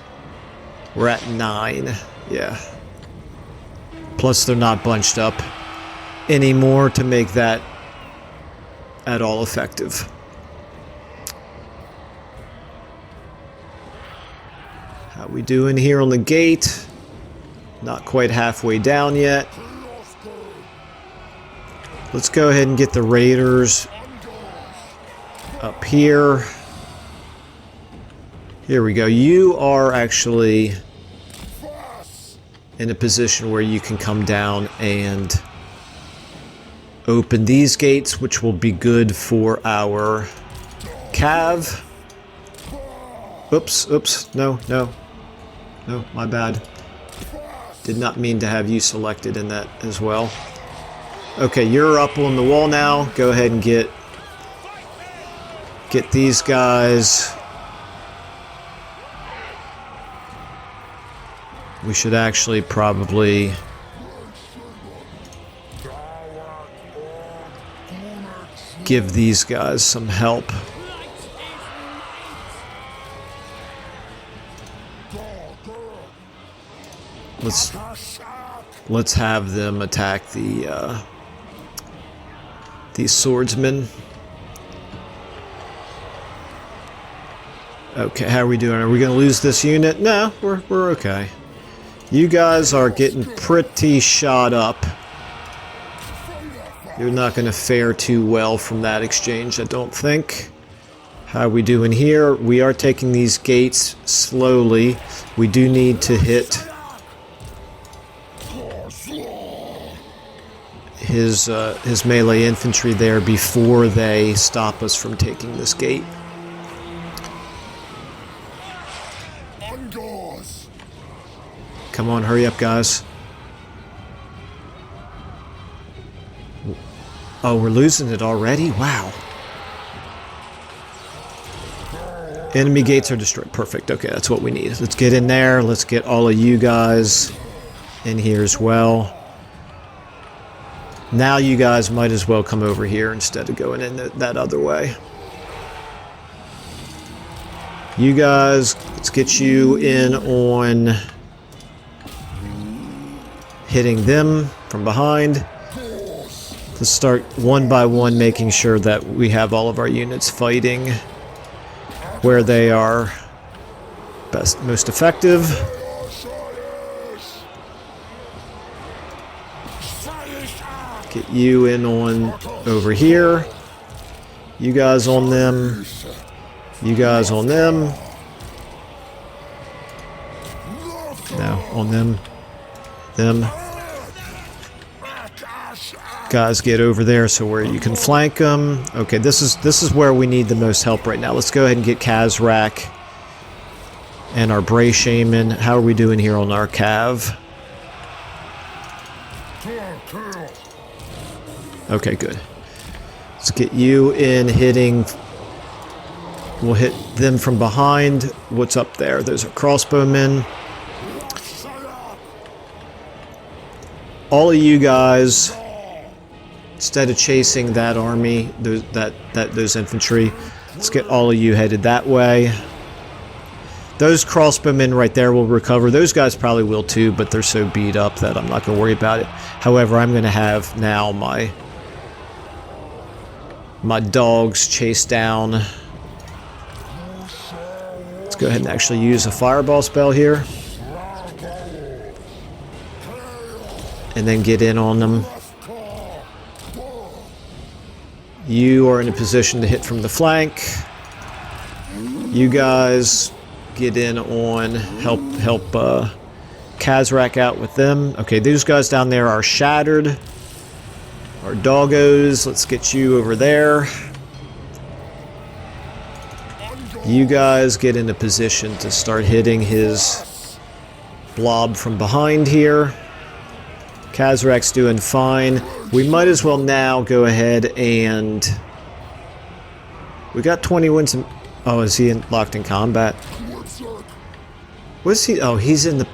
Speaker 1: We're at 9. Yeah. Plus they're not bunched up anymore to make that at all effective. How we doing here on the gate? Not quite halfway down yet. Let's go ahead and get the raiders up here. Here we go. You are actually in a position where you can come down and open these gates, which will be good for our cav. Oops, no, my bad. Did not mean to have you selected in that as well. Okay, you're up on the wall now. Go ahead and get these guys. We should actually probably give these guys some help. let's have them attack these swordsmen. Okay, how are we doing? Are we going to lose this unit? No, we're okay. You guys are getting pretty shot up. You're not going to fare too well from that exchange, I don't think. How are we doing here? We are taking these gates slowly. We do need to hit his melee infantry there before they stop us from taking this gate. Come on, hurry up, guys. Oh, we're losing it already? Wow. Enemy gates are destroyed. Perfect. Okay, that's what we need. Let's get in there. Let's get all of you guys in here as well. Now you guys might as well come over here instead of going in that other way. You guys, let's get you in on hitting them from behind. Let's start one by one making sure that we have all of our units fighting where they are most effective. Get you in on over here. You guys on them. You guys on them. No, on them. Them. Guys, get over there so where you can flank them. Okay, this is where we need the most help right now. Let's go ahead and get Khazrak and our Bray Shaman. How are we doing here on our Cav? Okay, good. Let's get you in hitting. We'll hit them from behind. What's up there? Those are crossbowmen. All of you guys, instead of chasing that army, those infantry, let's get all of you headed that way. Those crossbowmen right there will recover. Those guys probably will too, but they're so beat up that I'm not going to worry about it. However, I'm going to have now my dogs chase down. Let's go ahead and actually use a fireball spell here. And then get in on them. You are in a position to hit from the flank. You guys get in on help Khazrak out with them. Okay, those guys down there are shattered. Our doggos, let's get you over there. You guys get in a position to start hitting his blob from behind here. Khazrak's doing fine. We might as well now go ahead and... We got 20 wins. Oh, is he locked in combat? What's he? Oh, he's in the...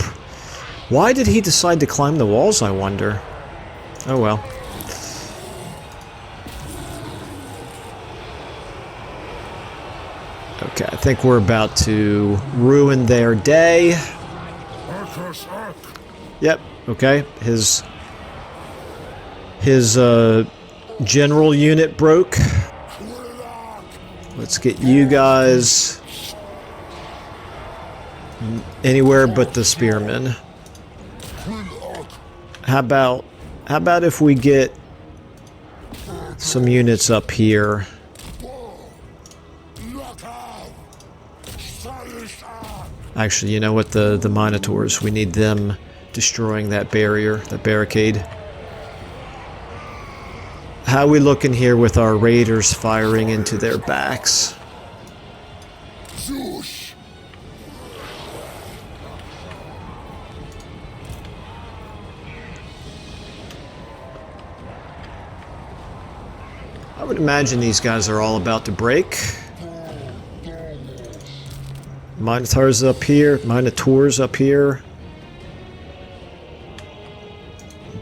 Speaker 1: Why did he decide to climb the walls, I wonder? Oh, well. Okay, I think we're about to ruin their day. Yep, okay. His general unit broke. Let's get you guys anywhere but the spearmen. How about if we get some units up here? Actually, you know what? The Minotaurs, we need them destroying that barrier, that barricade. How are we looking here with our raiders firing into their backs? I would imagine these guys are all about to break. Minotaurs up here.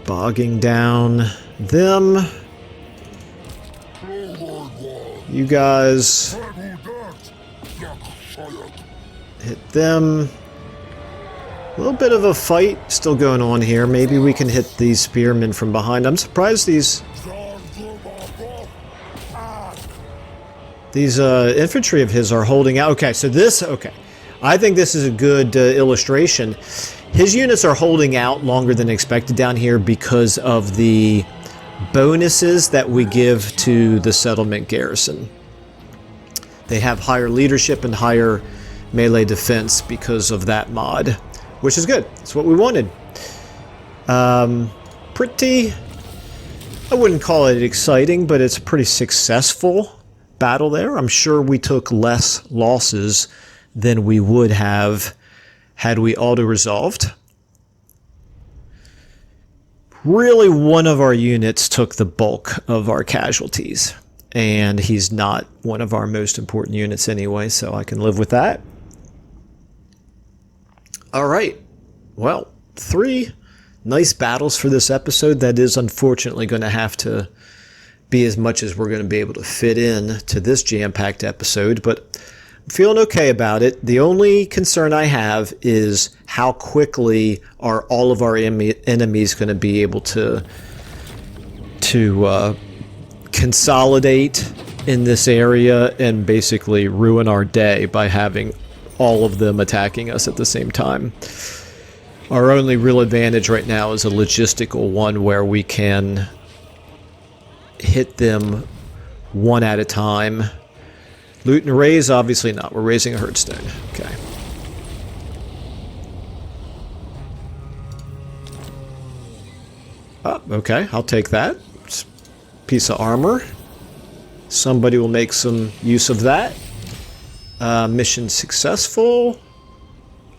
Speaker 1: Bogging down them. You guys hit them. little bit of a fight still going on here. Maybe we can hit these spearmen from behind. I'm surprised these infantry of his are holding out. Okay, so this, okay. I think this is a good illustration. His units are holding out longer than expected down here because of the bonuses that we give to the settlement garrison. They have higher leadership and higher melee defense because of that mod, which is good. It's what we wanted. Pretty, I wouldn't call it exciting, but it's a pretty successful battle there. I'm sure we took less losses than we would have had we auto-resolved. Really, one of our units took the bulk of our casualties, and he's not one of our most important units anyway, so I can live with that. All right, well, 3 nice battles for this episode. That is unfortunately going to have to be as much as we're going to be able to fit in to this jam-packed episode, but I'm feeling okay about it. The only concern I have is how quickly are all of our enemies going to be able to consolidate in this area and basically ruin our day by having all of them attacking us at the same time. Our only real advantage right now is a logistical one where we can hit them one at a time. Loot and raise, obviously not. We're raising a herdstone. Okay. Oh, okay, I'll take that. It's a piece of armor. Somebody will make some use of that. Mission successful.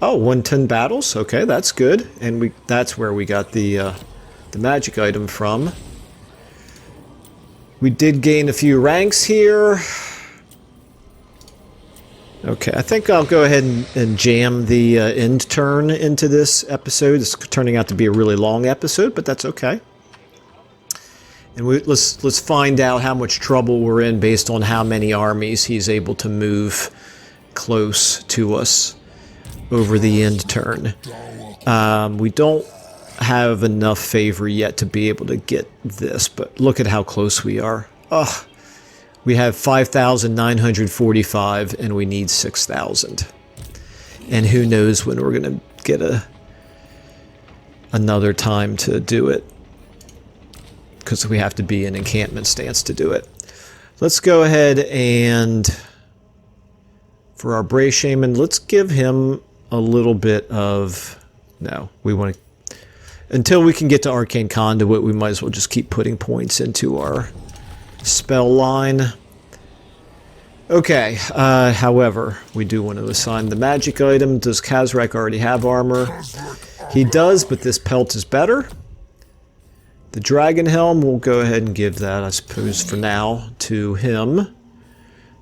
Speaker 1: Oh, 110 battles. Okay, that's good. And that's where we got the magic item from. We did gain a few ranks here. Okay, I think I'll go ahead and jam the end turn into this episode. It's turning out to be a really long episode, but that's okay. And let's find out how much trouble we're in based on how many armies he's able to move close to us over the end turn. We don't have enough favor yet to be able to get this, but look at how close we are. Ugh. We have 5,945 and we need 6,000. And who knows when we're going to get another time to do it. Because we have to be in encampment stance to do it. Let's go ahead and, for our Bray Shaman, let's give him a little bit of, no, we want to, until we can get to Arcane Conduit, we might as well just keep putting points into our spell line. Okay, however, we do want to assign the magic item. Does Khazrak already have armor? He does, but this pelt is better. The Dragon Helm, we'll go ahead and give that, I suppose, for now, to him.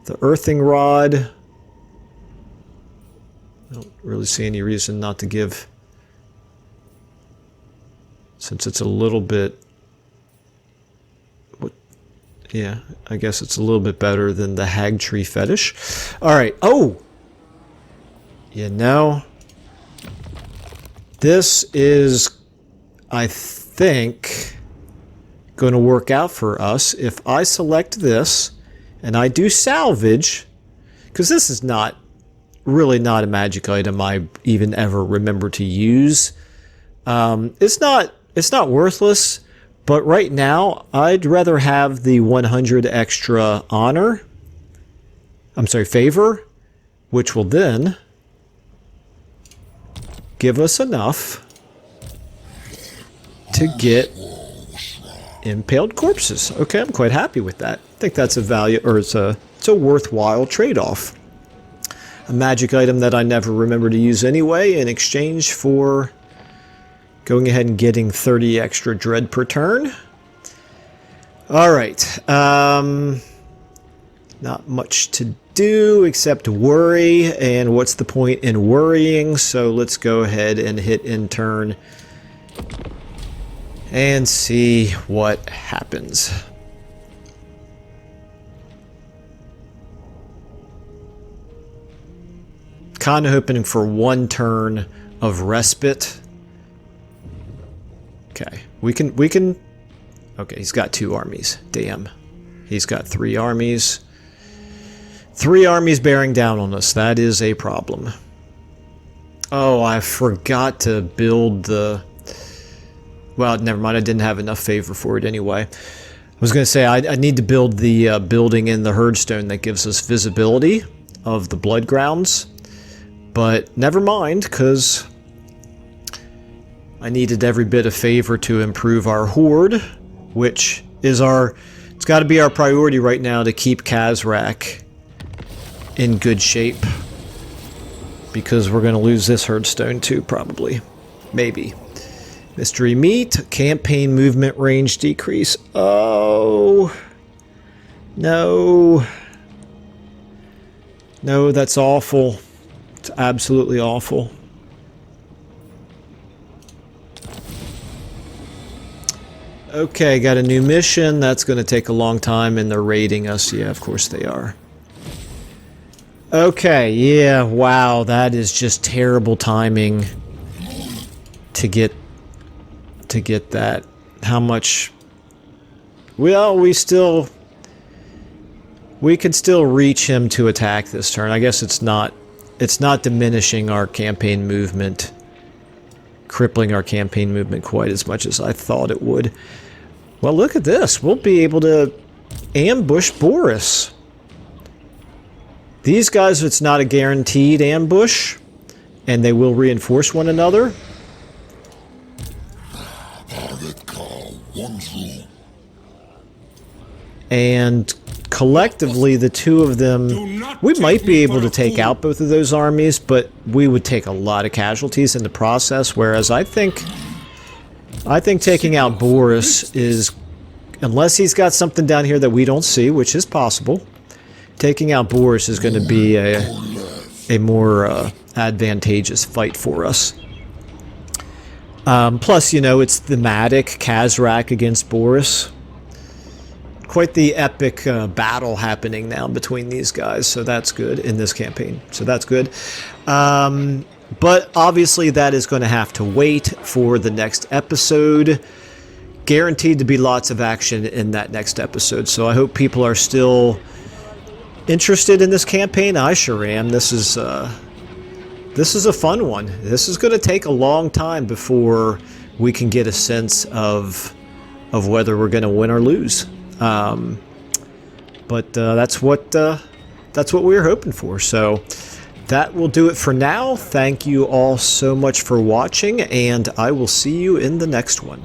Speaker 1: The Earthing Rod, I don't really see any reason not to give, since it's a little bit, yeah, I guess it's a little bit better than the Hag Tree Fetish. All right. Oh! You know, this is, I think, going to work out for us if I select this and I do salvage, because this is not, really not a magic item I even ever remember to use. It's not worthless. But right now, I'd rather have the 100 extra honor. I'm sorry, favor, which will then give us enough to get impaled corpses. Okay, I'm quite happy with that. I think that's a value, or it's a worthwhile trade-off. A magic item that I never remember to use anyway in exchange for going ahead and getting 30 extra dread per turn. All right. Not much to do except worry. And what's the point in worrying? So let's go ahead and hit end turn and see what happens. Kind of hoping for one turn of respite. Okay, we can. Okay, he's got 2 armies. Damn, he's got 3 armies. 3 armies bearing down on us. That is a problem. Oh, I forgot to build the... Well, never mind. I didn't have enough favor for it anyway. I was going to say I need to build the building in the herdstone that gives us visibility of the blood grounds. But never mind, because I needed every bit of favor to improve our horde, which is our... It's got to be our priority right now to keep Khazrak in good shape, because we're going to lose this herdstone too, probably. Maybe. Mystery meat, campaign movement range decrease. Oh, no. No, that's awful. It's absolutely awful. Okay, got a new mission. That's going to take a long time, and they're raiding us. Yeah, of course they are. Okay, yeah, wow, that is just terrible timing to get that. How much? Well, we could still reach him to attack this turn. I guess it's not diminishing our campaign movement, crippling our campaign movement quite as much as I thought it would. Well, look at this. We'll be able to ambush Boris. These guys, it's not a guaranteed ambush, and they will reinforce one another. And collectively, the 2 of them, we might be able to take out both of those armies, but we would take a lot of casualties in the process, whereas I think taking out Boris is, unless he's got something down here that we don't see, which is possible, taking out Boris is going to be a more advantageous fight for us. Plus, you know, it's thematic, Khazrak against Boris. Quite the epic battle happening now between these guys, so that's good in this campaign. So that's good. But obviously that is going to have to wait for the next episode. Guaranteed to be lots of action in that next episode, so I hope people are still interested in this campaign. I sure am. This is a fun one. This is going to take a long time before we can get a sense of whether we're going to win or lose. But that's what we're hoping for. So that will do it for now. Thank you all so much for watching, and I will see you in the next one.